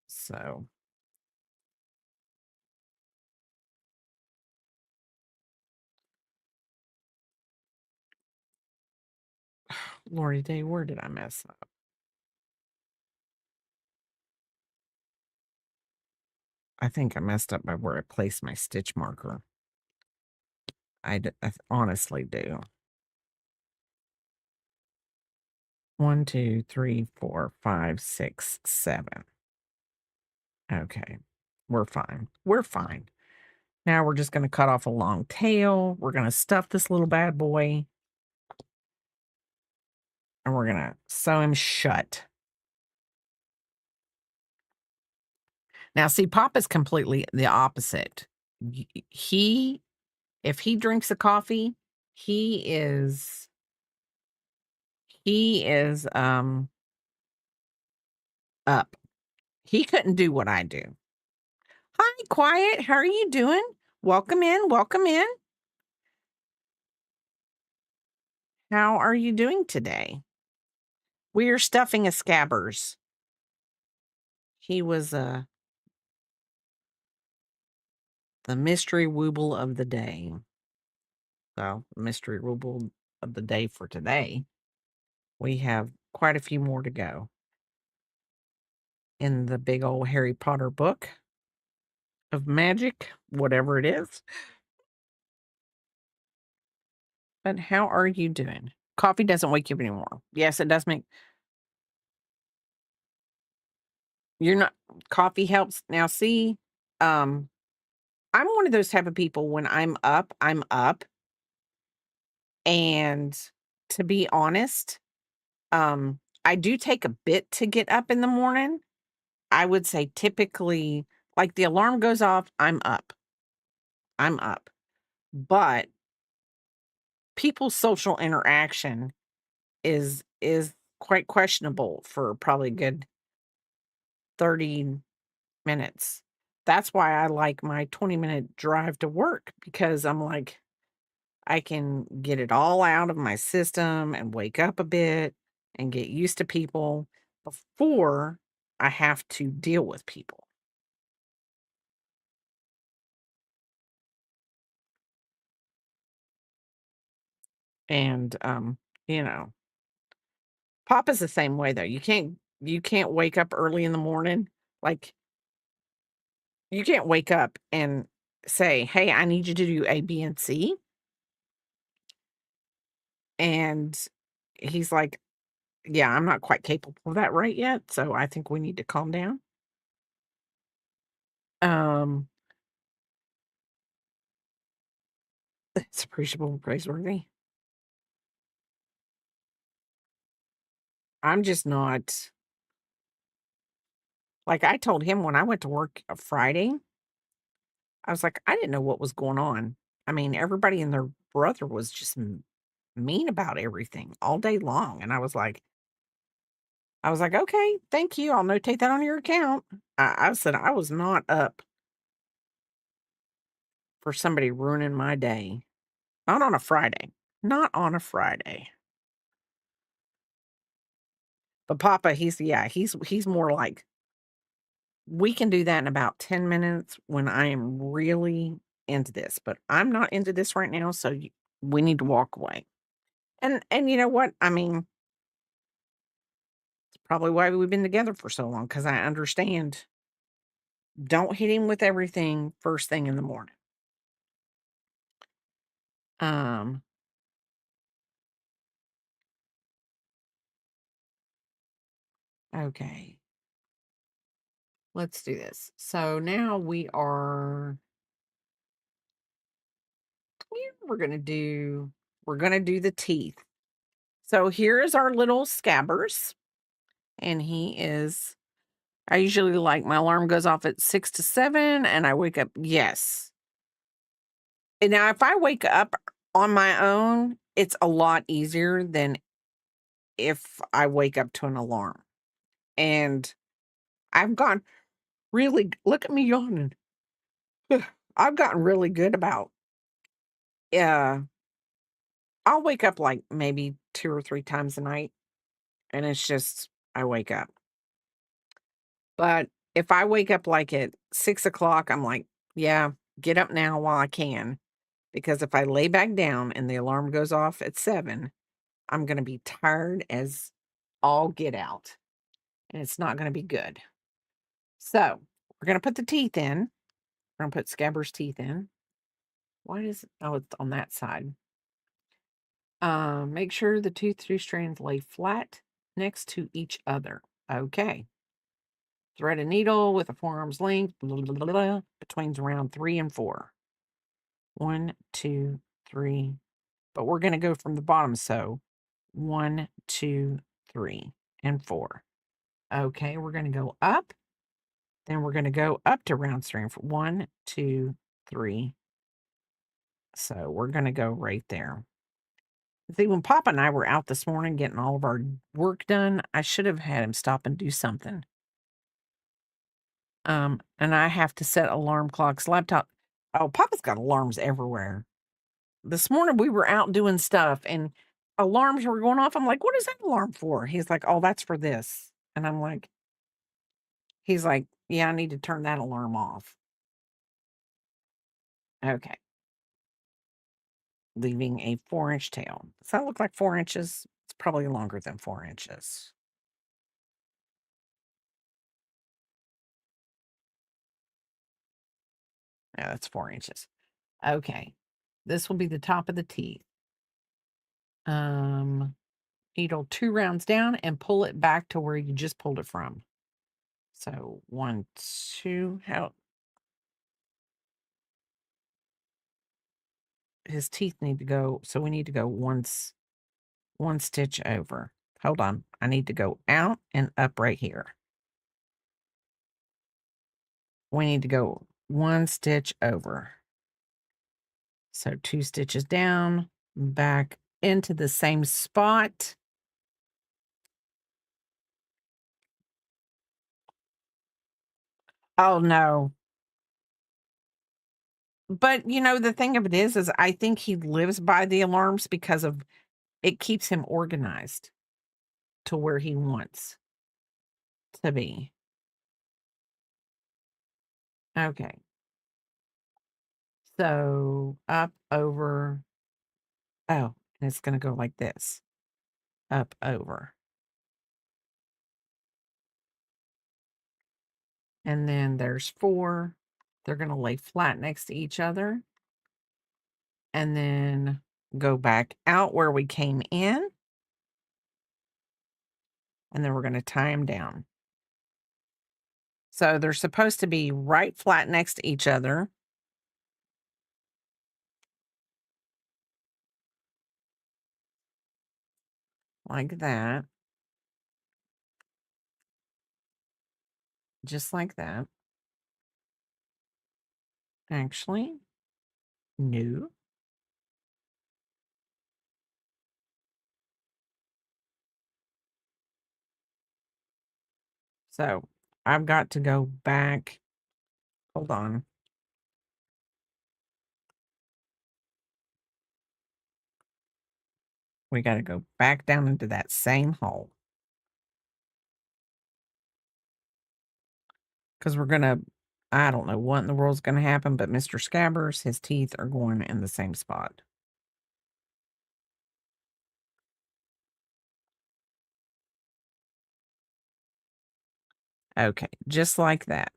So Lori Day, where did I mess up? I think I messed up by where I placed my stitch marker. I honestly do. 1, 2, 3, 4, 5, 6, 7. Okay. We're fine. We're fine. Now we're just going to cut off a long tail. We're going to stuff this little bad boy. And we're going to sew him shut. Now, see, Papa's completely the opposite. If he drinks a coffee, he is up. He couldn't do what I do. Hi, Quiet. How are you doing? Welcome in. Welcome in. How are you doing today? We are stuffing a Scabbers. He was the mystery Wooble of the day. So, mystery Wooble of the day for today. We have quite a few more to go in the big old Harry Potter book of magic, whatever it is. But how are you doing? Coffee doesn't wake you up anymore. Yes, it does make. You're not. Coffee helps. Now, see, I'm one of those type of people. When I'm up, I'm up. And to be honest, I do take a bit to get up in the morning. I would say typically, like the alarm goes off, I'm up. I'm up. But people's social interaction is quite questionable for probably a good 30 minutes. That's why I like my 20-minute drive to work because I'm like, I can get it all out of my system and wake up a bit and get used to people before I have to deal with people. And you know, Papa's the same way though. You can't wake up early in the morning. Like you can't wake up and say, "Hey, I need you to do A, B, and C." And he's like, "Yeah, I'm not quite capable of that right yet, so I think we need to calm down." Um, it's appreciable, praiseworthy. I'm just not like I told him when I went to work Friday, I was like, I didn't know what was going on. I mean, everybody and their brother was just mean about everything all day long. And I was like, okay, thank you. I'll notate that on your account. I said I was not up for somebody ruining my day. Not on a Friday. Not on a Friday. But Papa, he's more like, we can do that in about 10 minutes when I am really into this, but I'm not into this right now, so we need to walk away. And you know what? I mean, it's probably why we've been together for so long because I understand. Don't hit him with everything first thing in the morning. Um, okay. Let's do this. So now we're gonna do the teeth. So here is our little scabbers, and I usually like my alarm goes off at 6 to 7 and I wake up, yes. And now if I wake up on my own, it's a lot easier than if I wake up to an alarm. And I've gone really look at me yawning. I've gotten really good about uh I'll wake up like maybe 2 or 3 times a night and it's just I wake up. But if I wake up like at 6 o'clock, I'm like, yeah, get up now while I can. Because if I lay back down and the alarm goes off at 7, I'm gonna be tired as all get out, and it's not gonna be good. So, we're gonna put the teeth in. We're gonna put Scabbers' teeth in. Why is oh, it's on that side. Make sure the two strands lay flat next to each other. Okay. Thread a needle with a forearm's length blah, blah, blah, blah, between round 3 and 4. 1, 2, 3. But we're gonna go from the bottom, so 1, 2, 3, and 4. Okay, we're gonna go up. Then we're gonna go up to round 3 and 4. 1, 2, 3. So we're gonna go right there. See, when Papa and I were out this morning getting all of our work done, I should have had him stop and do something. And I have to set alarm clocks, laptop. Oh, Papa's got alarms everywhere. This morning we were out doing stuff and alarms were going off. I'm like, what is that alarm for? He's like, oh, that's for this. And he's like, yeah, I need to turn that alarm off. Okay. Leaving a 4-inch tail. Does that look like 4 inches? It's probably longer than 4 inches. Yeah, that's 4 inches. Okay. This will be the top of the teeth. Needle 2 rounds down and pull it back to where you just pulled it from. So 1, 2, how his teeth need to go. So we need to go once, 1 stitch over. Hold on. I need to go out and up right here. We need to go 1 stitch over. So 2 stitches down, back into the same spot. Oh, no. But, you know, the thing of it is I think he lives by the alarms because of it keeps him organized to where he wants to be. Okay. So, up, over. Oh, and it's gonna go like this. Up, over. And then there's 4. They're gonna lay flat next to each other. And then go back out where we came in. And then we're gonna tie them down. So they're supposed to be right flat next to each other. Like that. Just like that. Actually, no. So I've got to go back. Hold on. We got to go back down into that same hole. Because we're going to, I don't know what in the world's going to happen, but Mr. Scabbers, his teeth are going in the same spot. Okay, just like that.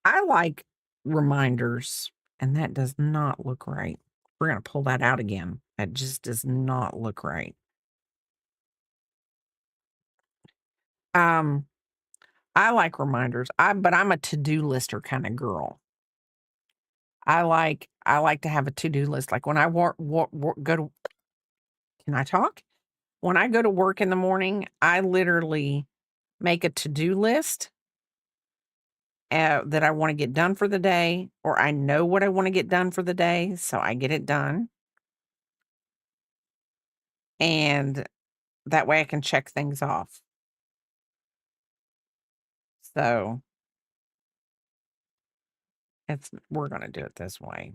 I like reminders, and that does not look right. We're going to pull that out again. That just does not look right. I like reminders. But I'm a to-do lister kind of girl. I like to have a to-do list. Like when I go to, can I talk? When I go to work in the morning, I literally make a to-do list that I want to get done for the day, or I know what I want to get done for the day, so I get it done. And that way I can check things off. So we're going to do it this way.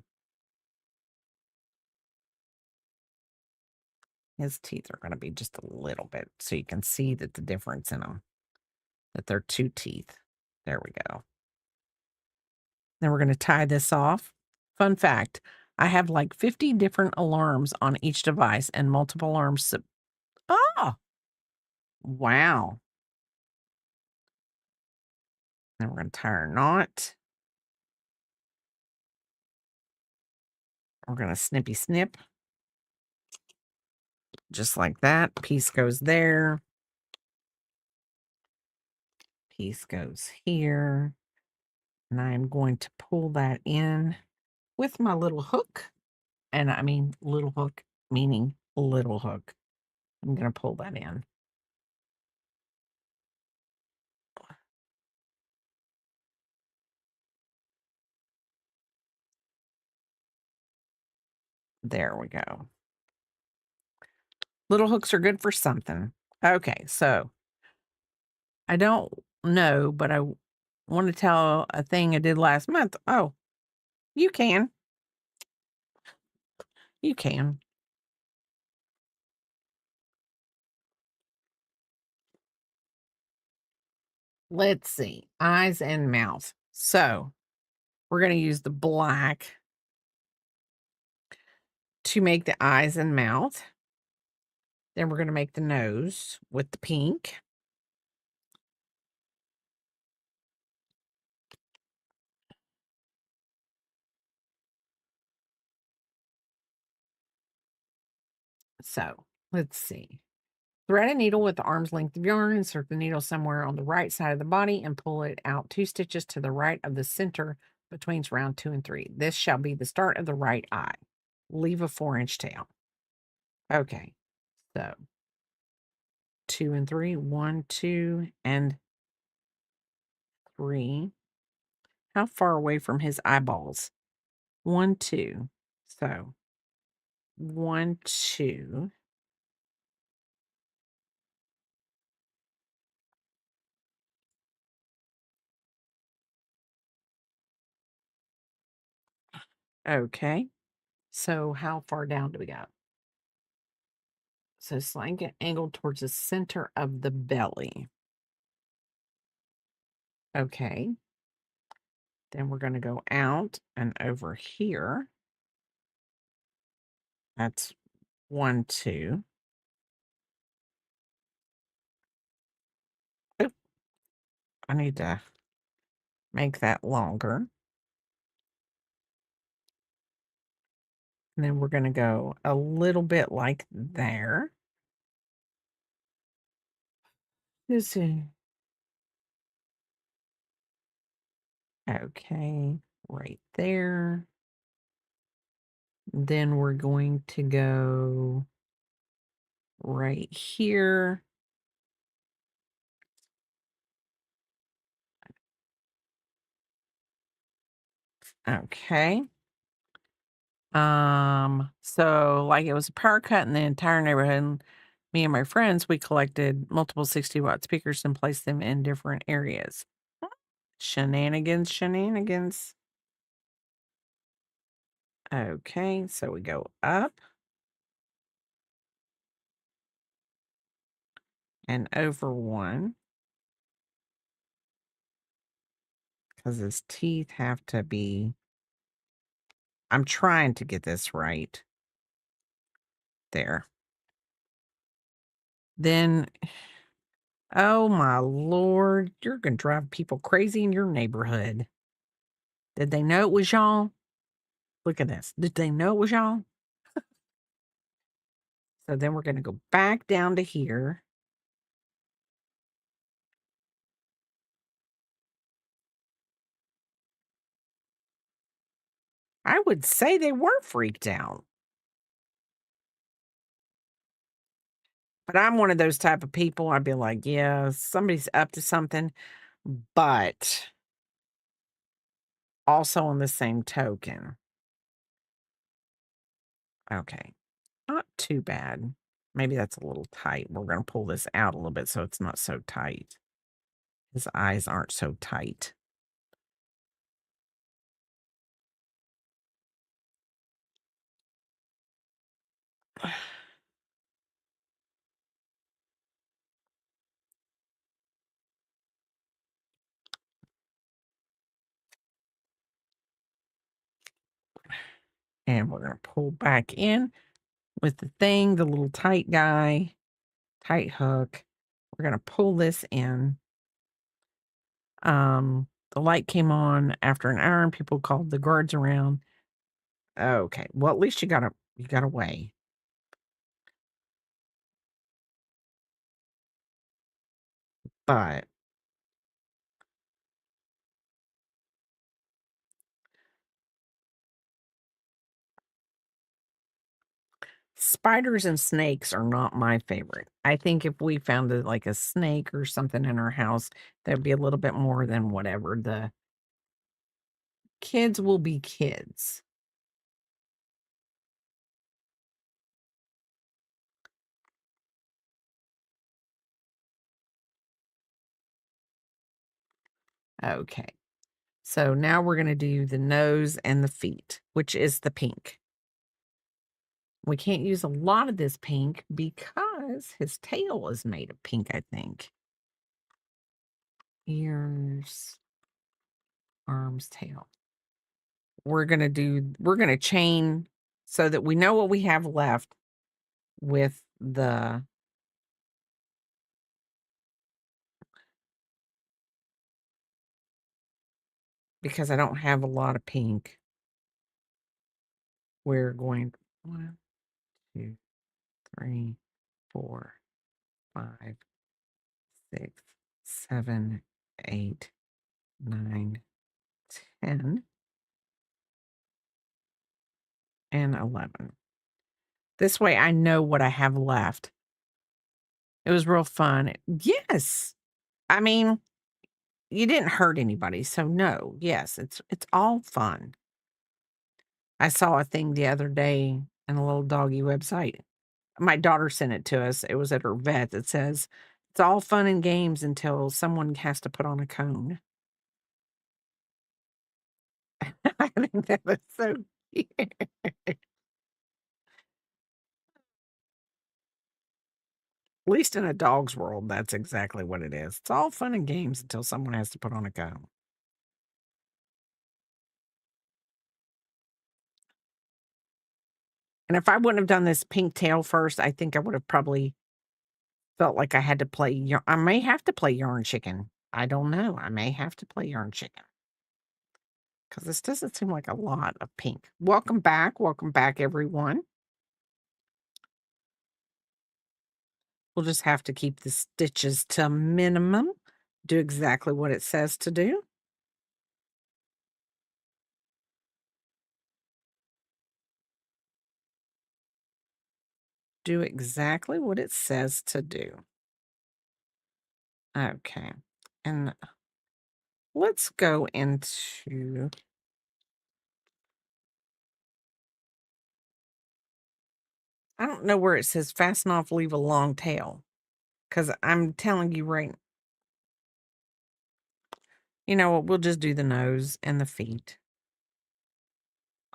His teeth are going to be just a little bit, so you can see that the difference in them, that they're 2 teeth. There we go. Then we're going to tie this off. Fun fact, I have like 50 different alarms on each device and multiple alarms. Oh, wow. Then we're going to tie our knot. We're going to snippy snip. Just like that. Piece goes there. Piece goes here. And I'm going to pull that in with my little hook. And I mean little hook, meaning little hook. I'm going to pull that in. There we go. Little hooks are good for something. Okay, so I don't know, but I want to tell a thing I did last month. Oh, you can. You can. Let's see. Eyes and mouth. So we're going to use the black to make the eyes and mouth. Then we're going to make the nose with the pink. So let's see. Thread a needle with the arm's length of yarn, insert the needle somewhere on the right side of the body, and pull it out 2 stitches to the right of the center between round 2 and 3. This shall be the start of the right eye. leave a 4-inch tail. Okay, so 2 and 3, 1, 2, and 3. How far away from his eyeballs? 1, 2. So 1, 2. Okay. So how far down do we go? So slang it angled towards the center of the belly. Okay. Then we're going to go out and over here. That's 1, 2. Oh, I need to make that longer. And then we're going to go a little bit like there. This is okay, right there. Then we're going to go right here. Okay. So like it was a power cut in the entire neighborhood. And me and my friends, we collected multiple 60-watt speakers and placed them in different areas. Shenanigans, shenanigans. Okay, so we go up and over 1 because his teeth have to be. I'm trying to get this right. There. Then, oh my Lord, you're going to drive people crazy in your neighborhood. Did they know it was y'all? Look at this. Did they know it was y'all? So then we're going to go back down to here. I would say they were freaked out. But I'm one of those type of people. I'd be like, yeah, somebody's up to something. But also on the same token. Okay. Not too bad. Maybe that's a little tight. We're going to pull this out a little bit so it's not so tight. His eyes aren't so tight. And we're going to pull back in with the thing, the little tight guy, tight hook. We're going to pull this in. The light came on after an hour and people called the guards around. Okay. Well, at least you got away. But spiders and snakes are not my favorite. I think if we found like a snake or something in our house, that'd be a little bit more than whatever. The kids will be kids. Okay. So now we're going to do the nose and the feet, which is the pink. We can't use a lot of this pink because his tail is made of pink, I think. Ears, arms, tail. We're going to chain so that we know what we have left with because I don't have a lot of pink. We're going 1, 2, 3, 4, 5, 6, 7, 8, 9, 10. and 11. This way I know what I have left. It was real fun. Yes. I mean, you didn't hurt anybody, so no. Yes, it's all fun. I saw a thing the other day in a little doggy website. My daughter sent it to us. It was at her vet that says, "It's all fun and games until someone has to put on a cone." I think that was so cute. At least in a dog's world, that's exactly what it is. It's all fun and games until someone has to put on a cone. And if I wouldn't have done this pink tail first, I think I would have probably felt like I had to play I may have to play yarn chicken. I don't know. I may have to play yarn chicken. Because this doesn't seem like a lot of pink. Welcome back. Welcome back, everyone. We'll just have to keep the stitches to a minimum. Do exactly what it says to do. Do exactly what it says to do. Okay. And let's go into... I don't know where it says fasten off, leave a long tail. Because I'm telling you right... You know what? We'll just do the nose and the feet.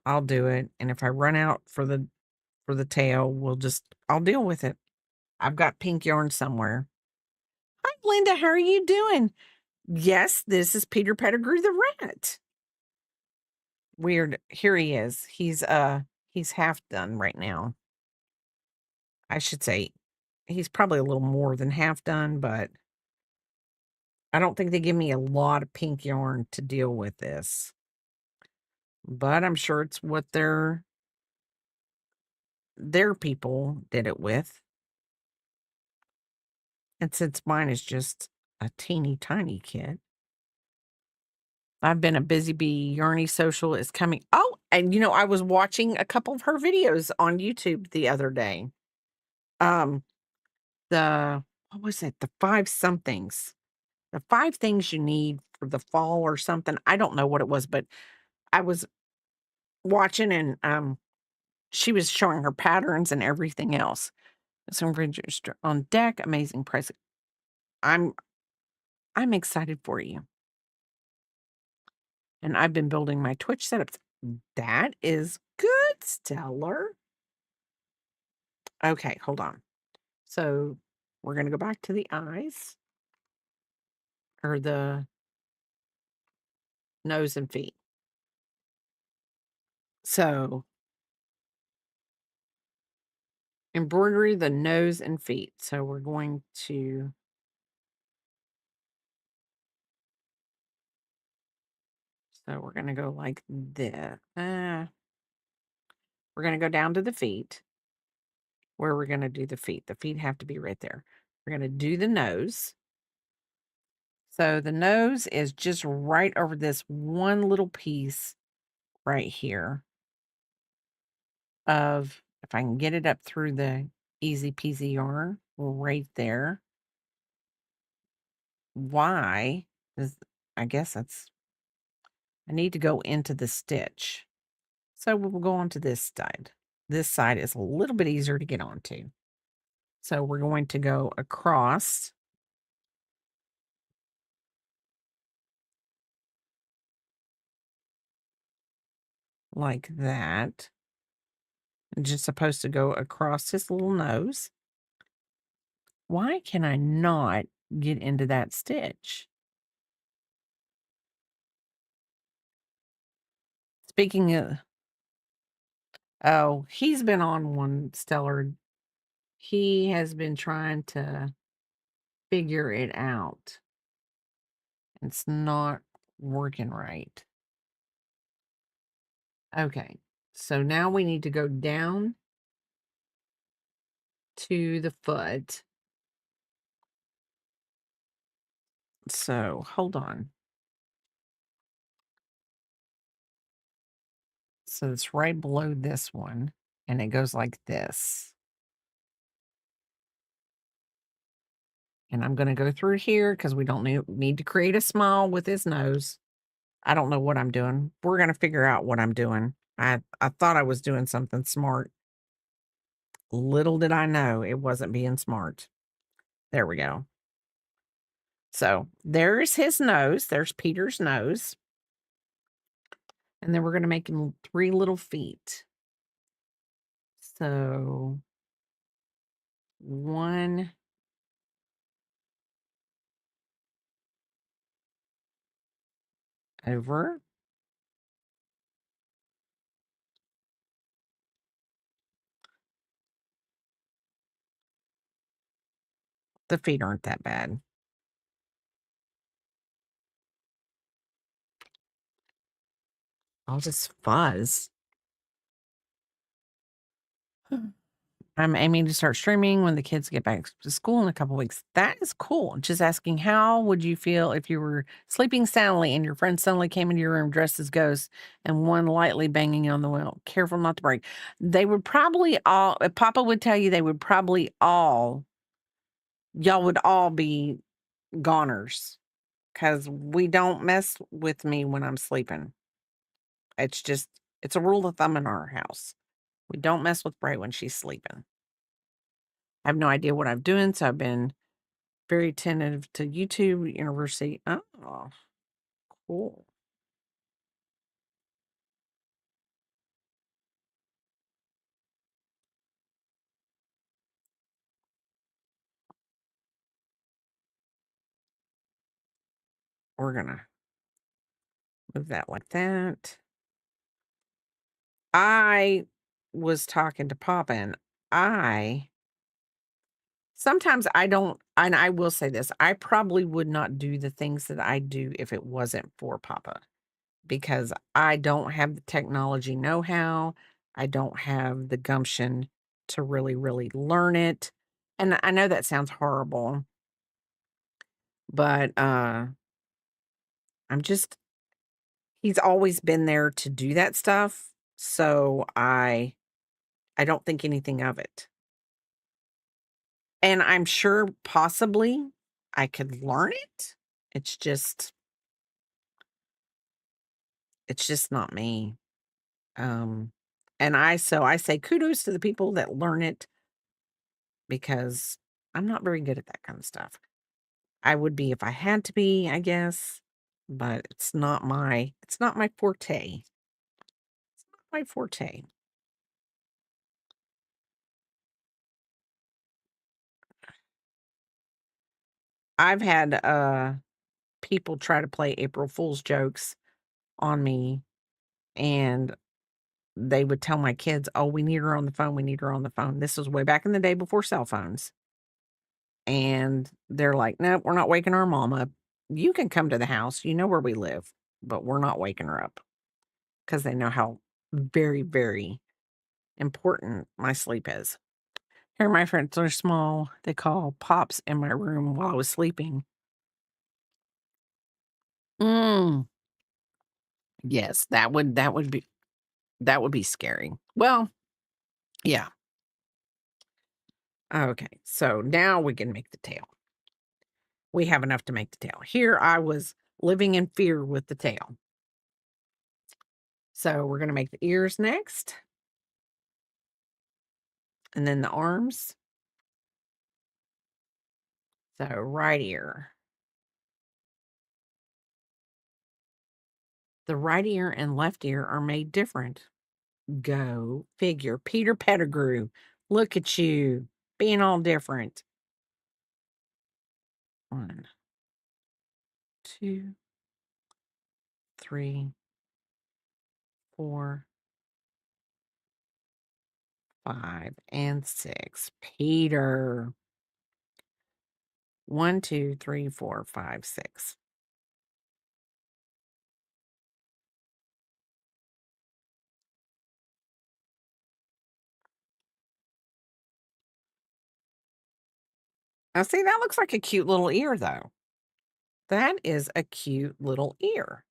I'll do it. And if I run out for the tail, I'll deal with it. I've got pink yarn somewhere. Hi, Linda. How are you doing? Yes, this is Peter Pettigrew the rat. Weird. Here he is. He's half done right now. I should say he's probably a little more than half done, but I don't think they give me a lot of pink yarn to deal with this. But I'm sure it's what their people did it with. And since mine is just a teeny tiny kit, I've been a busy bee. Yarny Social is coming. Oh, and I was watching a couple of her videos on YouTube the other day. What was it? The 5 somethings. The 5 things you need for the fall or something. I don't know what it was, but I was watching and she was showing her patterns and everything else. Some register on deck, amazing price. I'm excited for you. And I've been building my Twitch setups. That is good, Stellar. Okay, hold on. So we're going to go back to the eyes or the nose and feet. So embroidery, the nose and feet. So we're going to go like this. We're going to go down to the feet. Where we're going to do the feet. The feet have to be right there. We're going to do the nose. So the nose is just right over this one little piece right here of, if I can get it up through the easy peasy yarn right there. Why? I guess I need to go into the stitch. So we'll go on to this side. This side is a little bit easier to get onto. So we're going to go across like that. I'm just supposed to go across his little nose. Why can I not get into that stitch? Speaking of, oh, he's been on one, Stellar. He has been trying to figure it out. It's not working right. Okay, so now we need to go down to the foot. So hold on. So it's right below this one, and it goes like this. And I'm going to go through here because we don't need to create a smile with his nose. I don't know what I'm doing. We're going to figure out what I'm doing. I thought I was doing something smart. Little did I know it wasn't being smart. There we go. So there's his nose. There's Peter's nose. And then we're going to make him 3 little feet. So 1, over, the feet aren't that bad. All this fuzz. I'm aiming to start streaming when the kids get back to school in a couple weeks. That is cool. Just asking, how would you feel if you were sleeping soundly and your friend suddenly came into your room dressed as ghosts and one lightly banging on the window? Careful not to break. They would probably all, Papa would tell you, they would probably all, y'all would all be goners because we don't mess with me when I'm sleeping. It's just, it's a rule of thumb in our house. We don't mess with Bray when she's sleeping. I have no idea what I'm doing, so I've been very attentive to YouTube University. Oh, cool. We're gonna move that like that. I was talking to Papa, and sometimes I don't, and I will say this, I probably would not do the things that I do if it wasn't for Papa, because I don't have the technology know-how. I don't have the gumption to really, really learn it. And I know that sounds horrible, but he's always been there to do that stuff. So I don't think anything of it. And I'm sure possibly I could learn it. It's just not me. And I say kudos to the people that learn it, because I'm not very good at that kind of stuff. I would be if I had to be, I guess, but it's not my forte. It's not my forte. I've had people try to play April Fool's jokes on me, and they would tell my kids, "Oh, we need her on the phone. We need her on the phone." This was way back in the day before cell phones. And they're like, "Nope, we're not waking our mom up. You can come to the house. You know where we live, but we're not waking her up," because they know how very, very important my sleep is. Here, my friends are small. They call pops in my room while I was sleeping. Mm. Yes, that would be scary. Well, yeah. Okay, so now we can make the tail. We have enough to make the tail. Here I was living in fear with the tail. So we're going to make the ears next. And then the arms. So right ear. The right ear and left ear are made different. Go figure. Peter Pettigrew. Look at you being all different. 1, 2, 3, 4, 5, and 6. Peter. 1, 2, 3, 4, 5, 6. Now, see, that looks like a cute little ear, though. That is a cute little ear.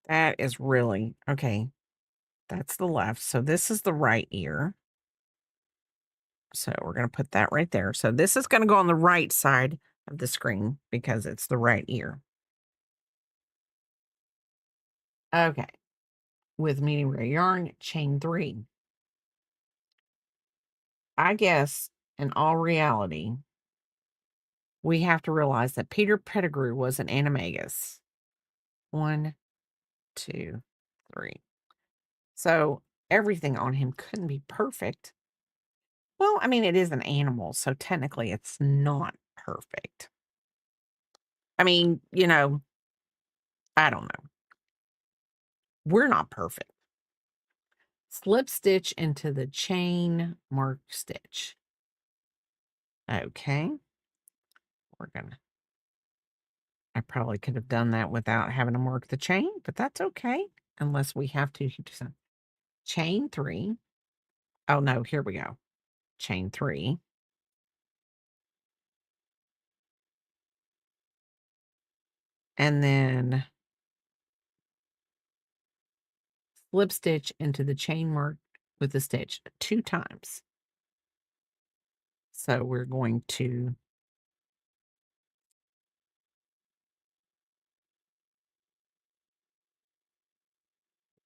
That is really okay. That's the left. So this is the right ear. So we're going to put that right there. So this is going to go on the right side of the screen because it's the right ear. Okay. With medium gray yarn, chain 3. I guess in all reality, we have to realize that Peter Pettigrew was an animagus. 1, 2, 3. So everything on him couldn't be perfect. Well, I mean, it is an animal, so technically it's not perfect. I mean, I don't know. We're not perfect. Slip stitch into the chain mark stitch. Okay. I probably could have done that without having to mark the chain, but that's okay. Unless we have to do some. Chain 3. Oh, no, here we go. Chain 3. And then slip stitch into the chain mark with the stitch 2 times. So we're going to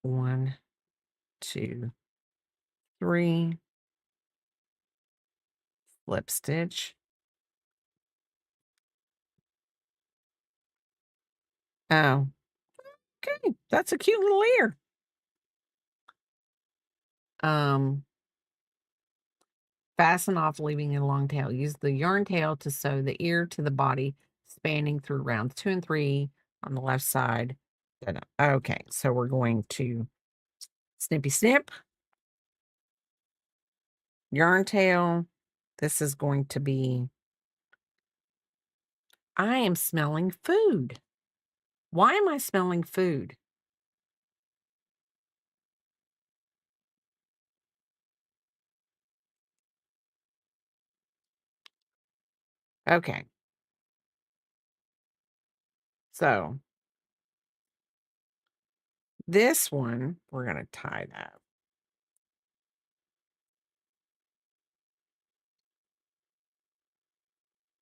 one, 2, 3, slip stitch. Oh, okay. That's a cute little ear. Fasten off, leaving a long tail. Use the yarn tail to sew the ear to the body, spanning through rounds 2 and 3 on the left side. Okay, so we're going to snippy snip, yarn tail. This is going to be, I am smelling food. Why am I smelling food? Okay. So this one, we're going to tie that.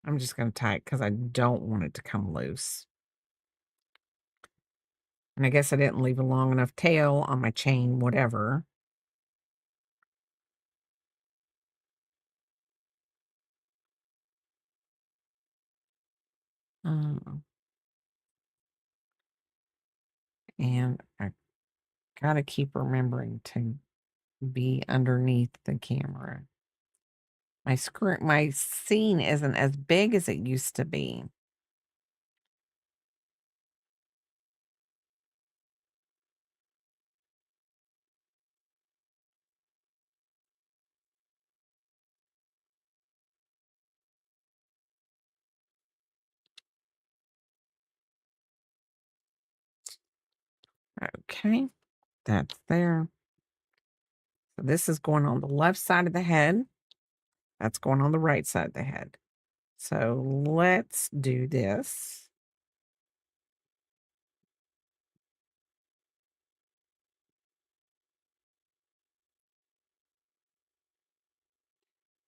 I'm just going to tie it because I don't want it to come loose. And I guess I didn't leave a long enough tail on my chain, whatever. And I gotta keep remembering to be underneath the camera. My scene isn't as big as it used to be. Okay, that's there. So this is going on the left side of the head. That's going on the right side of the head. So let's do this.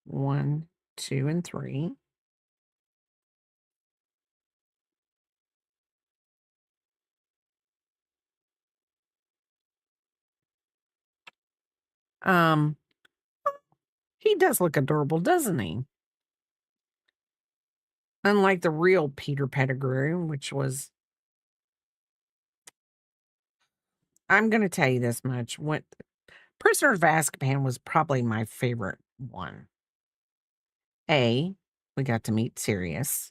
One, 2, and 3. He does look adorable, doesn't he? Unlike the real Peter Pettigrew, which was, I'm going to tell you this much. Prisoner of Azkaban was probably my favorite one. We got to meet Sirius.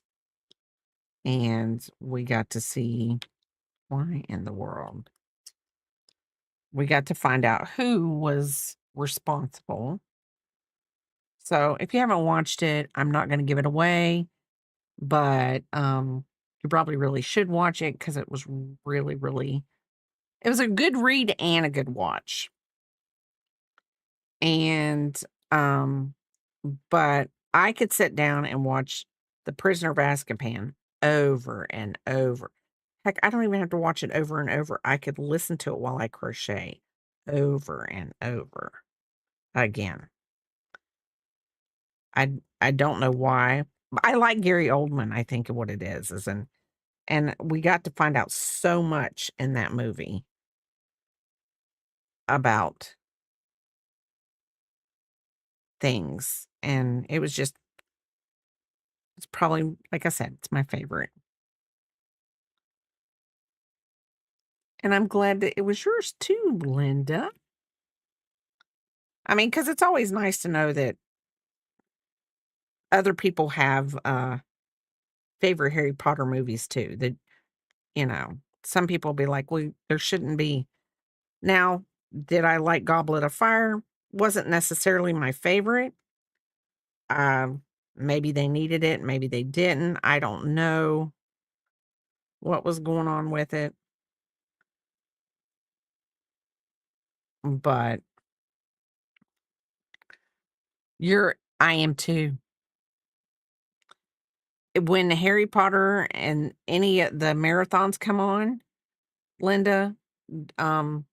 And we got to see, why in the world? We got to find out who was responsible. So if you haven't watched it, I'm not going to give it away. But you probably really should watch it because it was really, really, it was a good read and a good watch. And but I could sit down and watch The Prisoner of Azkaban over and over. Heck, I don't even have to watch it over and over. I could listen to it while I crochet over and over again. I don't know why. I like Gary Oldman, I think what it is and we got to find out so much in that movie about things, and it was just it's probably like I said, it's my favorite. And I'm glad that it was yours too, Linda. I mean, because it's always nice to know that other people have, favorite Harry Potter movies too, that, you know, some people will be like, "Well, there shouldn't be." Now, did I like Goblet of Fire? Wasn't necessarily my favorite. Maybe they needed it, maybe they didn't. I don't know what was going on with it, but I am too. When Harry Potter and any of the marathons come on, Linda, um,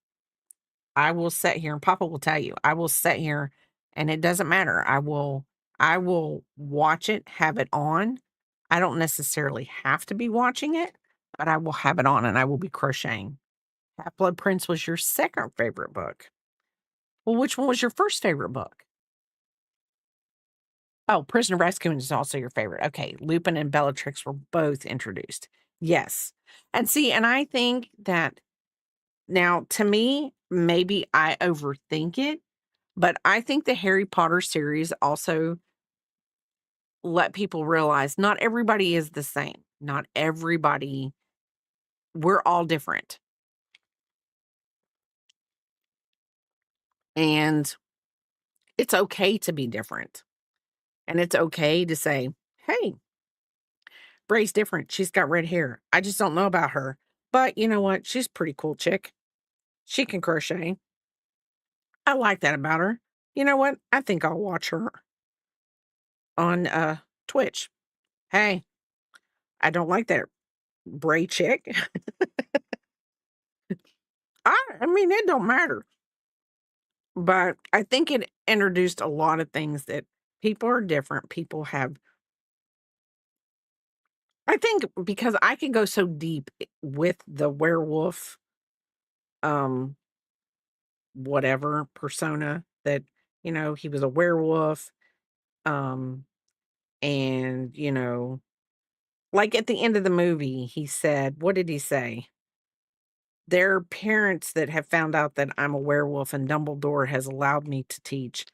I will sit here and Papa will tell you, I will sit here and it doesn't matter. I will watch it, have it on. I don't necessarily have to be watching it, but I will have it on and I will be crocheting. Half-Blood Prince was your second favorite book. Well, which one was your first favorite book? Oh, Prisoner of Azkaban is also your favorite. Okay, Lupin and Bellatrix were both introduced. Yes. And see, and I think that now to me, maybe I overthink it, but I think the Harry Potter series also let people realize not everybody is the same. Not everybody, we're all different. And it's okay to be different. And it's okay to say, hey, Bray's different. She's got red hair. I just don't know about her. But you know what? She's a pretty cool chick. She can crochet. I like that about her. You know what? I think I'll watch her on Twitch. Hey, I don't like that Bray chick. I mean, it don't matter. But I think it introduced a lot of things that people are different. People have, I think, because I can go so deep with the werewolf, um, whatever persona that, he was a werewolf. Um, and, like at the end of the movie, he said, what did he say? There are parents that have found out that I'm a werewolf and Dumbledore has allowed me to teach.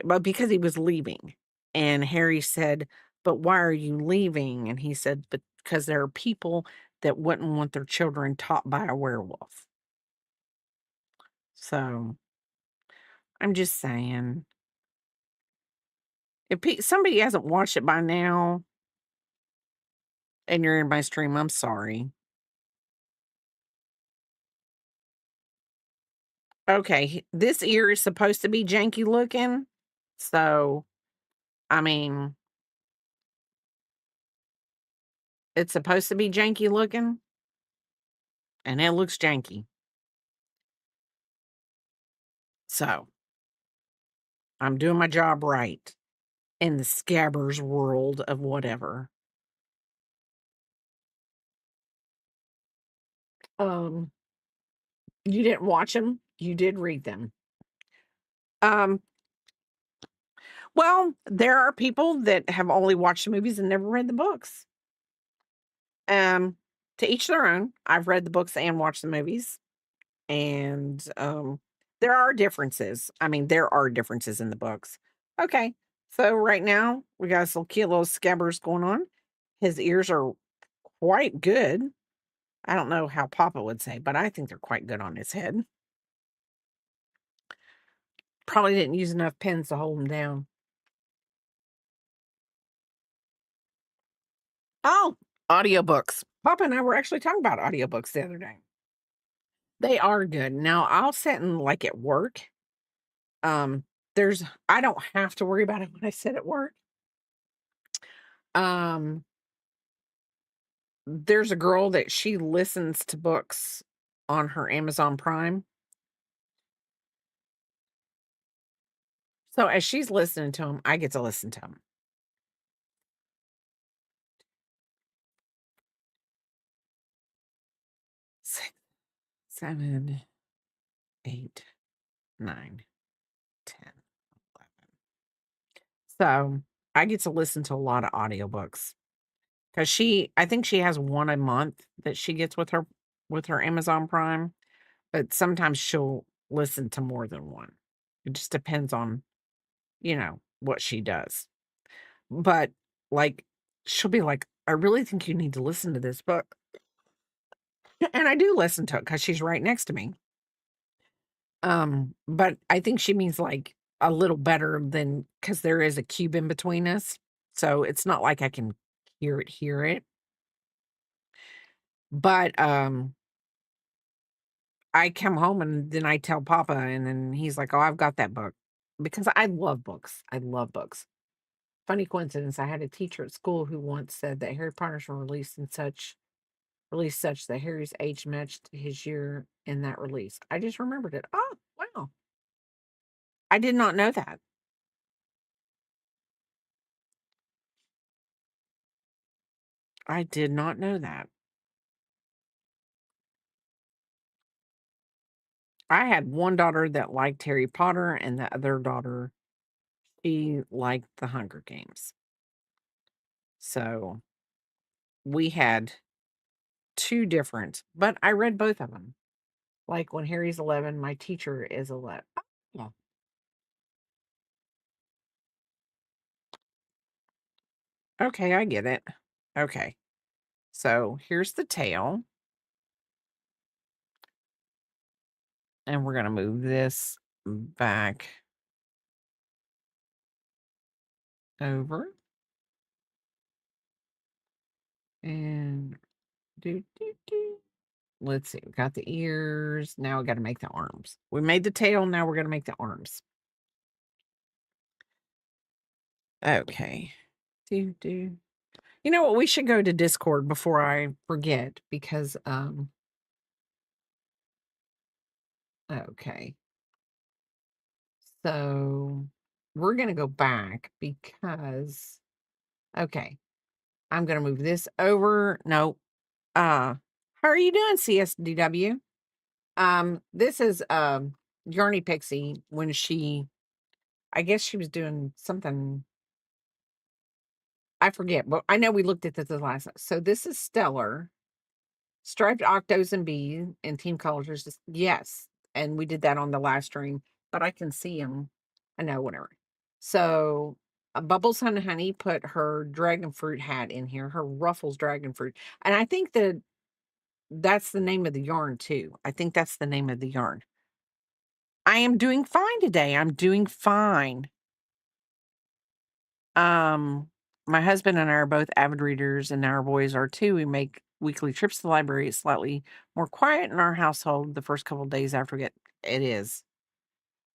But because he was leaving, and Harry said, "But why are you leaving?" And he said, "Because there are people that wouldn't want their children taught by a werewolf." So I'm just saying, if somebody hasn't watched it by now and you're in my stream, I'm sorry. Okay, this ear is supposed to be janky looking. So, I mean, it's supposed to be janky looking, and it looks janky. So, I'm doing my job right in the Scabbers world of whatever. Um, you didn't watch them, you did read them. Um, well, there are people that have only watched the movies and never read the books. To each their own. I've read the books and watched the movies. And there are differences. I mean, there are differences in the books. Okay. So right now we got some cute little Scabbers going on. His ears are quite good. I don't know how Papa would say, but I think they're quite good on his head. Probably didn't use enough pins to hold him down. Oh, audiobooks. Papa and I were actually talking about audiobooks the other day. They are good. Now I'll sit and like at work. I don't have to worry about it when I sit at work. Um, there's a girl that she listens to books on her Amazon Prime. So as she's listening to them, I get to listen to them. 6, 7, 8, 9, 10, 11. So I get to listen to a lot of audiobooks because I think she has one a month that she gets with her Amazon Prime, but sometimes she'll listen to more than one. It just depends on, what she does. But like she'll be like, I really think you need to listen to this book. And I do listen to it because she's right next to me. But I think she means like a little better than because there is a cube in between us. So it's not like I can hear it. But I come home and then I tell Papa, and then he's like, "Oh, I've got that book." Because I love books. I love books. Funny coincidence, I had a teacher at school who once said that Harry Potter's were released such that Harry's age matched his year in that release. I just remembered it. Oh, wow. I did not know that. I did not know that. I had one daughter that liked Harry Potter, and the other daughter, she liked the Hunger Games. So we had two different, but I read both of them. Like when Harry's 11, my teacher is 11. Yeah. Okay, I get it. Okay. So here's the tail. And we're going to move this back over. And do. Let's see. We got the ears. Now we got to make the arms. We made the tail. Now we're going to make the arms. Okay. You know what? We should go to Discord before I forget because okay. So we're gonna go back because okay. I'm gonna move this over. No. How are you doing, CSDW? This is Yarny Pixie when I guess she was doing something. I forget, but I know we looked at this the last time. So this is Stellar, Striped Octos and Bees and Team Colors. Yes. And we did that on the last stream, but I can see them. I know, whatever. So Bubbles Honey put her dragon fruit hat in here, her Ruffles dragon fruit. And I think that's the name of the yarn too. I think that's the name of the yarn. I am doing fine today. I'm doing fine. My husband and I are both avid readers, and our boys are too. We make weekly trips to the library. It's slightly more quiet in our household the first couple of days after it is.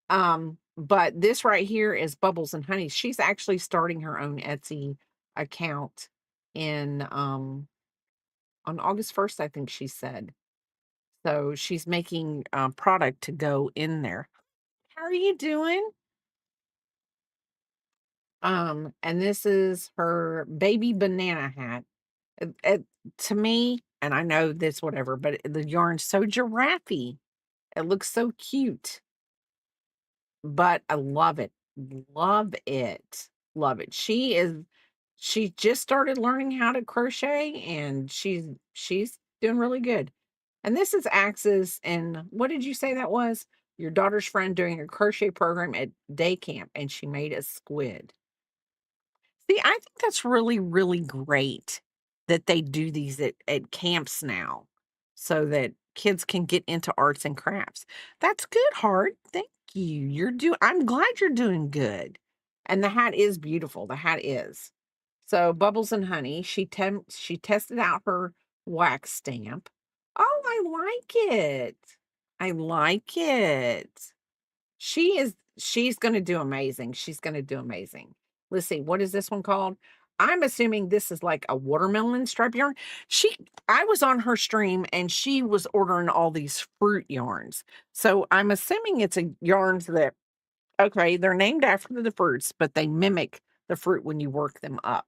But this right here is Bubbles and Honey. She's actually starting her own Etsy account in on August 1st, I think she said. So she's making product to go in there. How are you doing? And this is her baby banana hat. To me, and I know this, whatever, but the yarn's so giraffe. It looks so cute. But I love it. Love it. Love it. She just started learning how to crochet and she's doing really good. And this is Axis, and what did you say that was? Your daughter's friend doing a crochet program at day camp, and she made a squid. See, I think that's really, really great that they do these at camps now so that kids can get into arts and crafts. That's good, Heart. Thank you. I'm glad you're doing good. And the hat is beautiful. The hat is. So Bubbles and Honey, she tested out her wax stamp. Oh, I like it. I like it. She's going to do amazing. She's going to do amazing. Let's see. What is this one called? I'm assuming this is like a watermelon stripe yarn. I was on her stream and she was ordering all these fruit yarns. So I'm assuming it's a yarns that, okay, they're named after the fruits, but they mimic the fruit when you work them up.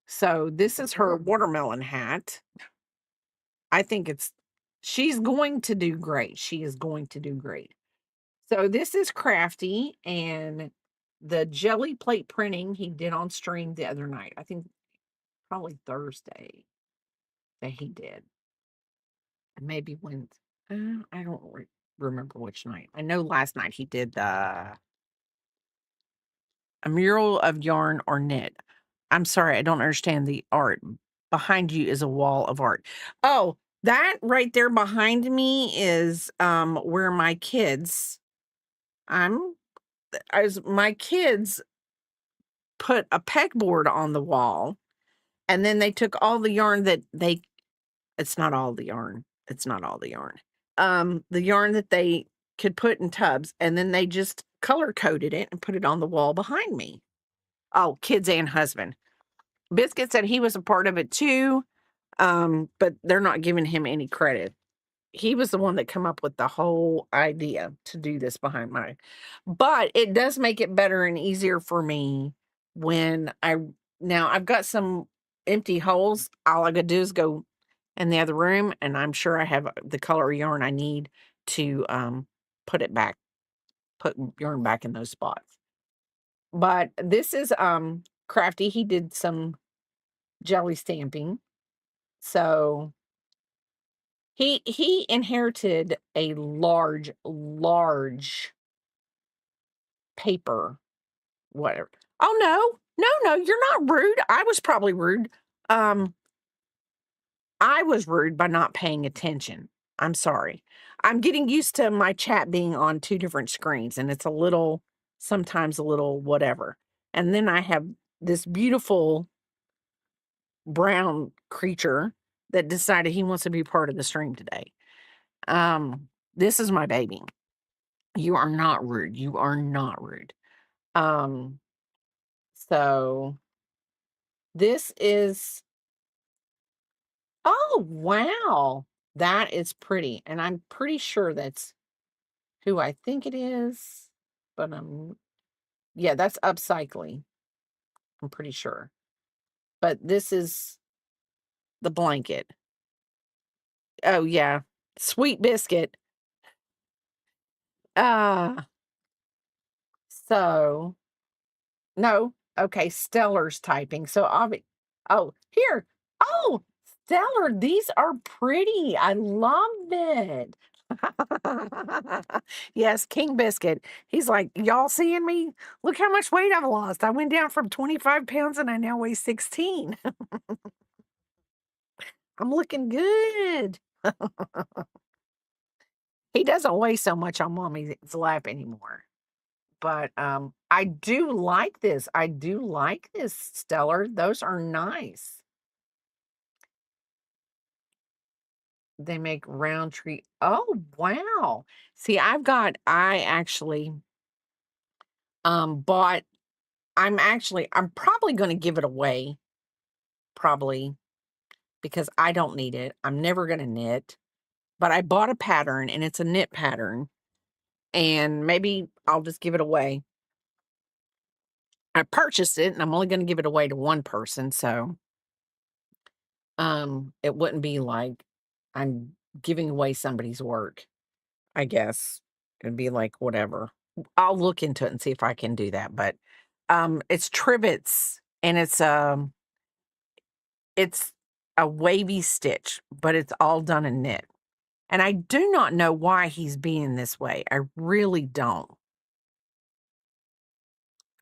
So this is her watermelon hat. I think she's going to do great. She is going to do great. So this is Crafty, and the jelly plate printing he did on stream the other night. I think probably Thursday that he did. Maybe Wednesday. I don't remember which night. I know last night he did a mural of yarn or knit. I'm sorry, I don't understand the art. Behind you is a wall of art. Oh, that right there behind me is where my kids my kids put a pegboard on the wall, and then they took all the yarn that it's not all the yarn. It's not all the yarn. The yarn that they could put in tubs, and then they just color coded it and put it on the wall behind me. Oh, kids and husband. Biscuit said he was a part of it too, but they're not giving him any credit. He was the one that come up with the whole idea to do this behind my, but it does make it better and easier for me when now I've got some empty holes. All I gotta do is go in the other room, and I'm sure I have the color yarn I need to put yarn back in those spots. But this is Crafty. He did some jelly stamping. So he inherited a large paper, whatever. Oh no, you're not rude. I was probably rude. I was rude by not paying attention. I'm sorry. I'm getting used to my chat being on two different screens, and it's sometimes a little whatever. And then I have this beautiful brown creature that decided he wants to be part of the stream today. This is my baby. You are not rude. You are not rude. So this is, oh, wow. That is pretty. And I'm pretty sure that's who I think it is, but yeah, that's upcycling. I'm pretty sure. But this is the blanket. Oh, yeah. Sweet biscuit. So no, okay, Stellar's typing. So here. Oh, Stellar, these are pretty. I love it. Yes, King Biscuit. He's like, y'all seeing me? Look how much weight I've lost. I went down from 25 pounds and I now weigh 16. I'm looking good. He doesn't weigh so much on Mommy's lap anymore. But I do like this. I do like this, Stellar. Those are nice. They make round tree. Oh, wow. See, I actually bought I'm probably going to give it away, probably, because I don't need it. I'm never going to knit. But I bought a pattern, and it's a knit pattern, and maybe I'll just give it away. I purchased it, and I'm only going to give it away to one person, so it wouldn't be like I'm giving away somebody's work, I guess. It'd be like whatever. I'll look into it and see if I can do that. But it's trivets, and it's a wavy stitch, but it's all done in knit. And I do not know why he's being this way. I really don't.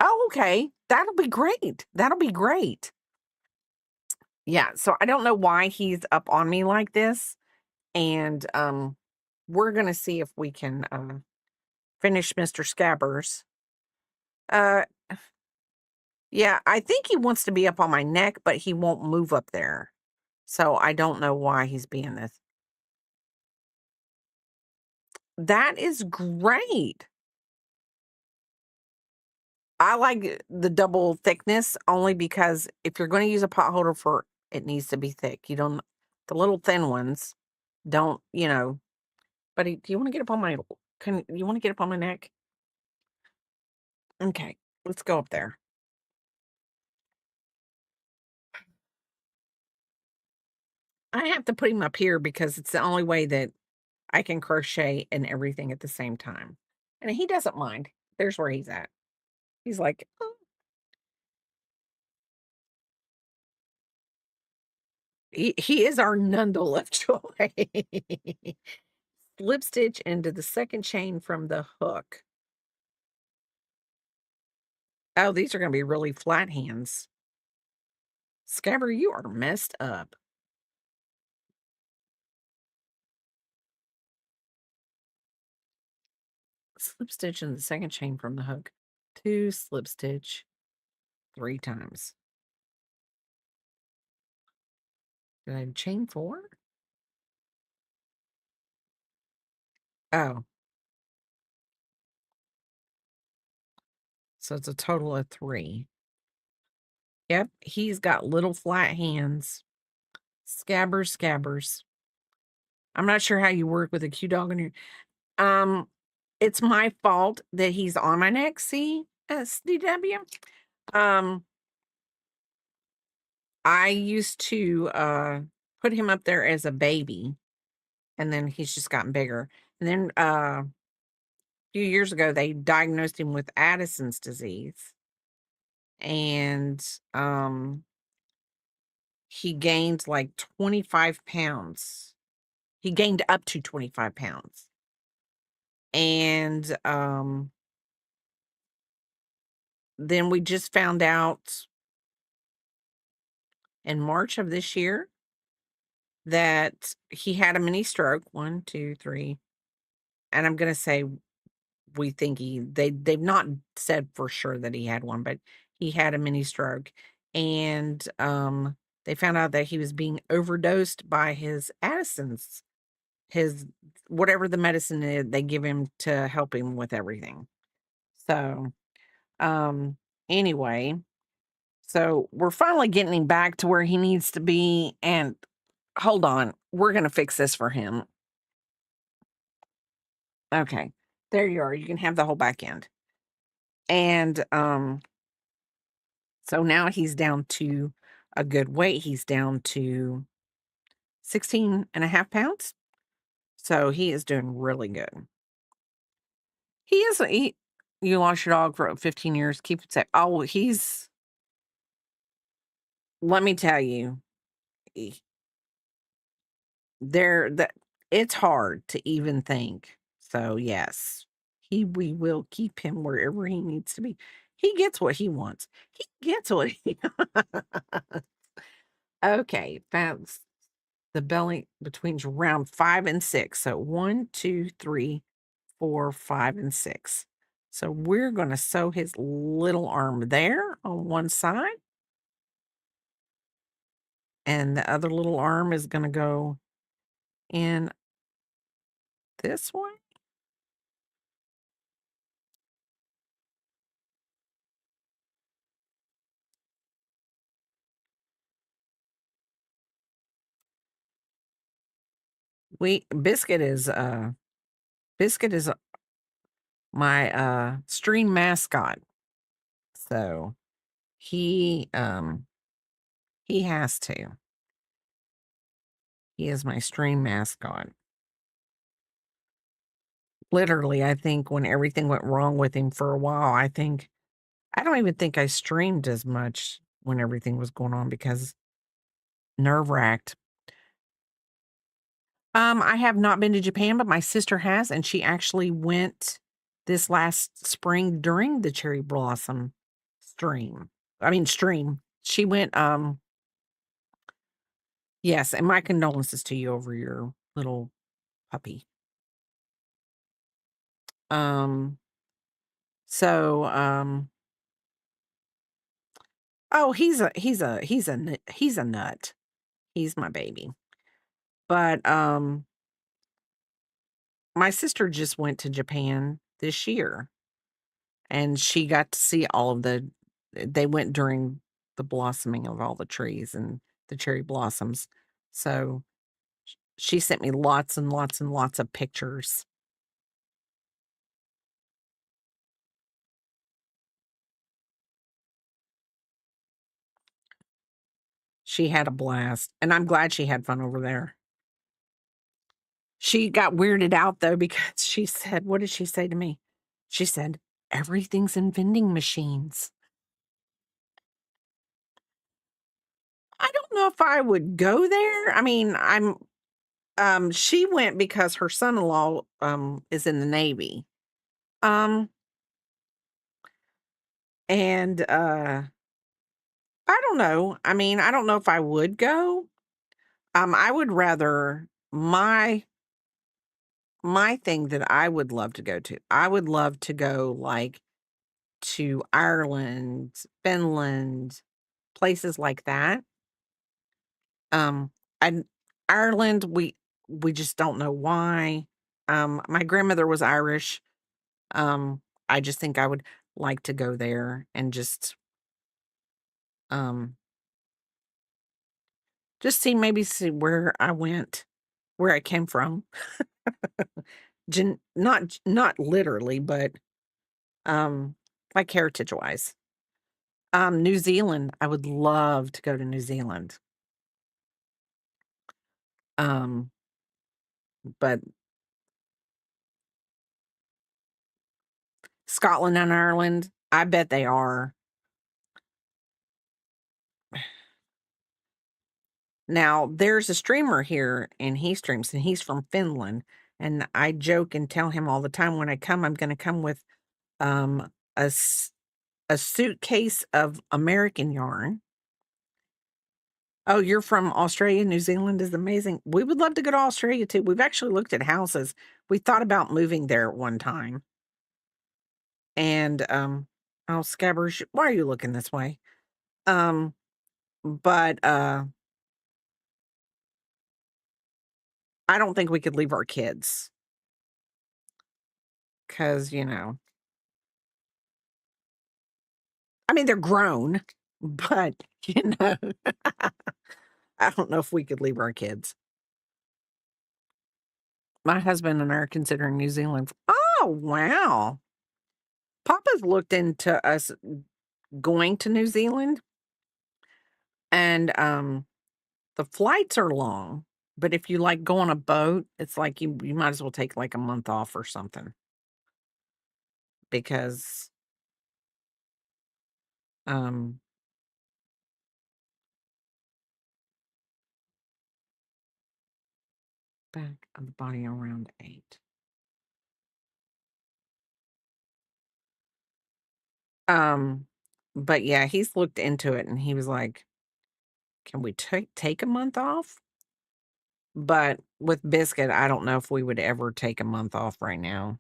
Oh, okay. That'll be great. That'll be great. Yeah, so I don't know why he's up on me like this. And we're gonna see if we can finish Mr. Scabbers. Yeah, I think he wants to be up on my neck, but he won't move up there. So I don't know why he's being this. That is great. I like the double thickness only because if you're going to use a pot holder for it needs to be thick. You don't the little thin ones don't, buddy, do you want to get up on my you want to get up on my neck? Okay, let's go up there. I have to put him up here because it's the only way that I can crochet and everything at the same time. And he doesn't mind. There's where he's at. He's like, "Oh." He is our nundle of joy. Slip stitch into the second chain from the hook. Oh, these are going to be really flat hands. Scabber, you are messed up. Slip stitch in the second chain from the hook. 2 slip stitch 3 times. Did I chain 4? Oh. So it's a total of 3. Yep, he's got little flat hands. Scabbers. I'm not sure how you work with a cute dog in here. It's my fault that he's on my neck, see, SDW. I used to put him up there as a baby, and then he's just gotten bigger. And then a few years ago, they diagnosed him with Addison's disease, and he gained like 25 pounds. He gained up to 25 pounds. And then we just found out in March of this year that he had a mini stroke. 1, 2, 3. And I'm gonna say we think they've not said for sure that he had one, but he had a mini stroke. And they found out that he was being overdosed by his Addison's, his whatever the medicine is they give him to help him with everything. So anyway, so we're finally getting him back to where he needs to be. And hold on, we're gonna fix this for him. Okay, there you are. You can have the whole back end. And so now he's down to a good weight. He's down to 16.5 pounds. So he is doing really good. You lost your dog for 15 years. Keep it safe. Oh, let me tell you, that it's hard to even think. So yes, we will keep him wherever he needs to be. He gets what he wants. He gets what he Okay, that's the belly between round 5 and 6. So 1, 2, 3, 4, 5, and 6. So we're going to sew his little arm there on one side. And the other little arm is going to go in this way. Biscuit is my stream mascot. So he has to. He is my stream mascot. Literally, I think when everything went wrong with him for a while, I don't even think I streamed as much when everything was going on because nerve-wracked. I have not been to Japan, but my sister has, and she actually went this last spring during the cherry blossom stream. She went, yes, and my condolences to you over your little puppy. So, oh, he's a nut. He's my baby. But, my sister just went to Japan this year, and she got to see all of they went during the blossoming of all the trees and the cherry blossoms. So she sent me lots and lots and lots of pictures. She had a blast, and I'm glad she had fun over there. She got weirded out, though, because she said, what did she say to me? She said, everything's in vending machines. I don't know if I would go there. I mean, she went because her son-in-law, is in the Navy. And, I don't know. I mean, I don't know if I would go. I would rather my thing that I would love to go to, I would love to go, like, to Ireland, Finland, places like that. And Ireland, we just don't know why. My grandmother was Irish. I just think I would like to go there and um, just maybe see where I went, where I came from. Not literally, but, like heritage-wise. New Zealand, I would love to go to New Zealand. But Scotland and Ireland, I bet they are. Now, there's a streamer here, and he streams, and he's from Finland, and I joke and tell him all the time, when I come, I'm gonna come with, um, a suitcase of American yarn. Oh, you're from Australia? New Zealand is amazing. We would love to go to Australia, too. We've actually looked at houses. We thought about moving there at one time. And, oh, Scabbers, why are you looking this way? But, I don't think we could leave our kids. 'Cause, I mean, they're grown, but, I don't know if we could leave our kids. My husband and I are considering New Zealand. Oh, wow. Papa's looked into us going to New Zealand, and, the flights are long, but if you, like, go on a boat, it's like you might as well take, like, a month off or something because, um back of the body around 8. Um, but yeah, he's looked into it and he was like, "Can we take a month off?" But with Biscuit, I don't know if we would ever take a month off right now.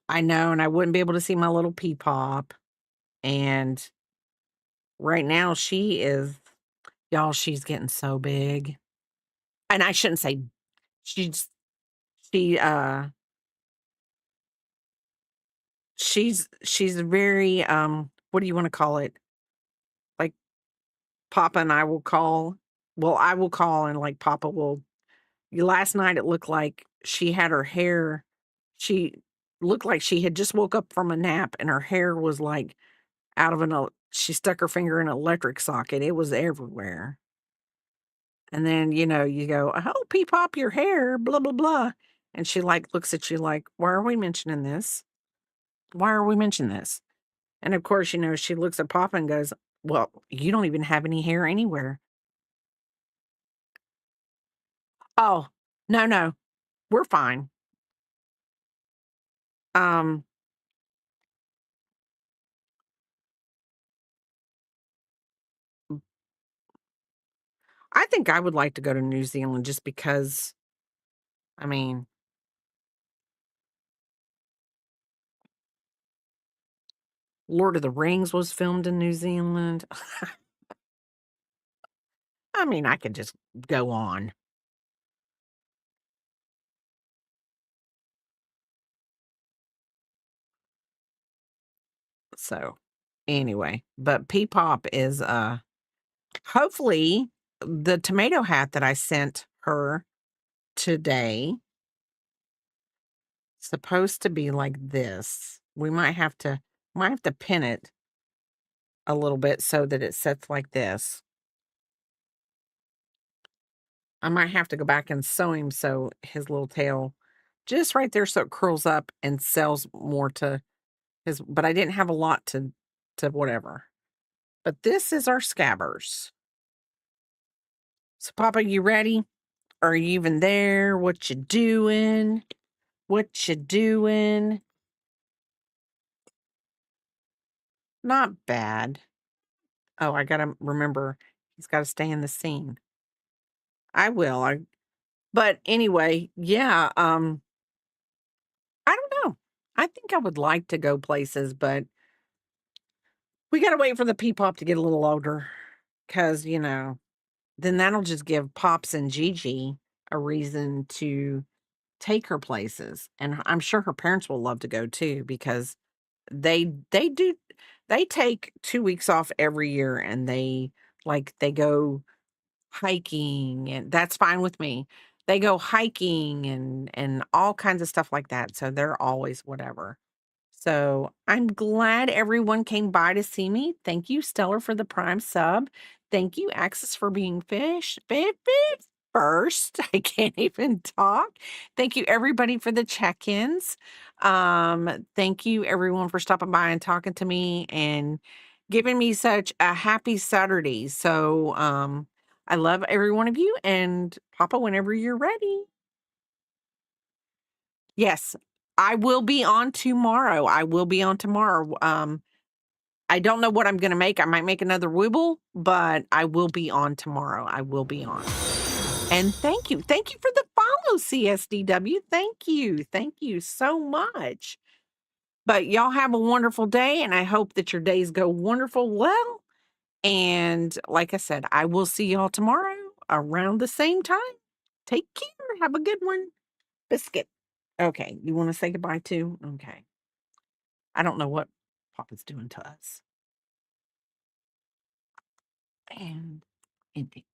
I know, and I wouldn't be able to see my little pop. And right now y'all, she's getting so big. And I shouldn't say she's she she's very what do you want to call it? Like Papa and I will call. Well, I will call and like Papa will. Last night it looked like she had her hair. She looked like she had just woke up from a nap and her hair was like out of she stuck her finger in an electric socket. It was everywhere. And then, you go, "Oh, Pop, your hair, blah, blah, blah." And she like looks at you like, "Why are we mentioning this? Why are we mentioning this?" And of course, she looks at Papa and goes, "Well, you don't even have any hair anywhere." Oh, no, no, we're fine. Um, I think I would like to go to New Zealand just because, I mean, Lord of the Rings was filmed in New Zealand. I mean, I could just go on. So anyway, but P-Pop is hopefully the tomato hat that I sent her today supposed to be like this. We might have to pin it a little bit so that it sits like this. I might have to go back and sew him so his little tail just right there so it curls up and sells more to his, but I didn't have a lot to whatever. But this is our Scabbers. So Papa, you ready? Are you even there? What you doing? What you doing? Not bad. Oh, I gotta remember he's gotta stay in the scene. I will. But anyway, yeah, I don't know. I think I would like to go places, but we gotta wait for the P-Pop to get a little older. Cause, then that'll just give Pops and Gigi a reason to take her places. And I'm sure her parents will love to go too, because they take 2 weeks off every year and they go hiking, and that's fine with me. They go hiking and all kinds of stuff like that. So they're always whatever. So I'm glad everyone came by to see me. Thank you, Stellar, for the Prime sub. Thank you, Axis, for being first. I can't even talk. Thank you, everybody, for the check-ins. Thank you, everyone, for stopping by and talking to me and giving me such a happy Saturday. So I love every one of you, and Papa, whenever you're ready. Yes, I will be on tomorrow. I don't know what I'm gonna make. I might make another Wooble, but I will be on tomorrow. I will be on. And thank you. Thank you for the follow, CSDW. Thank you. Thank you so much. But y'all have a wonderful day, and I hope that your days go wonderful well. And like I said, I will see y'all tomorrow around the same time. Take care. Have a good one. Biscuit. Okay. You want to say goodbye too? Okay. I don't know what Papa's doing to us. And ending.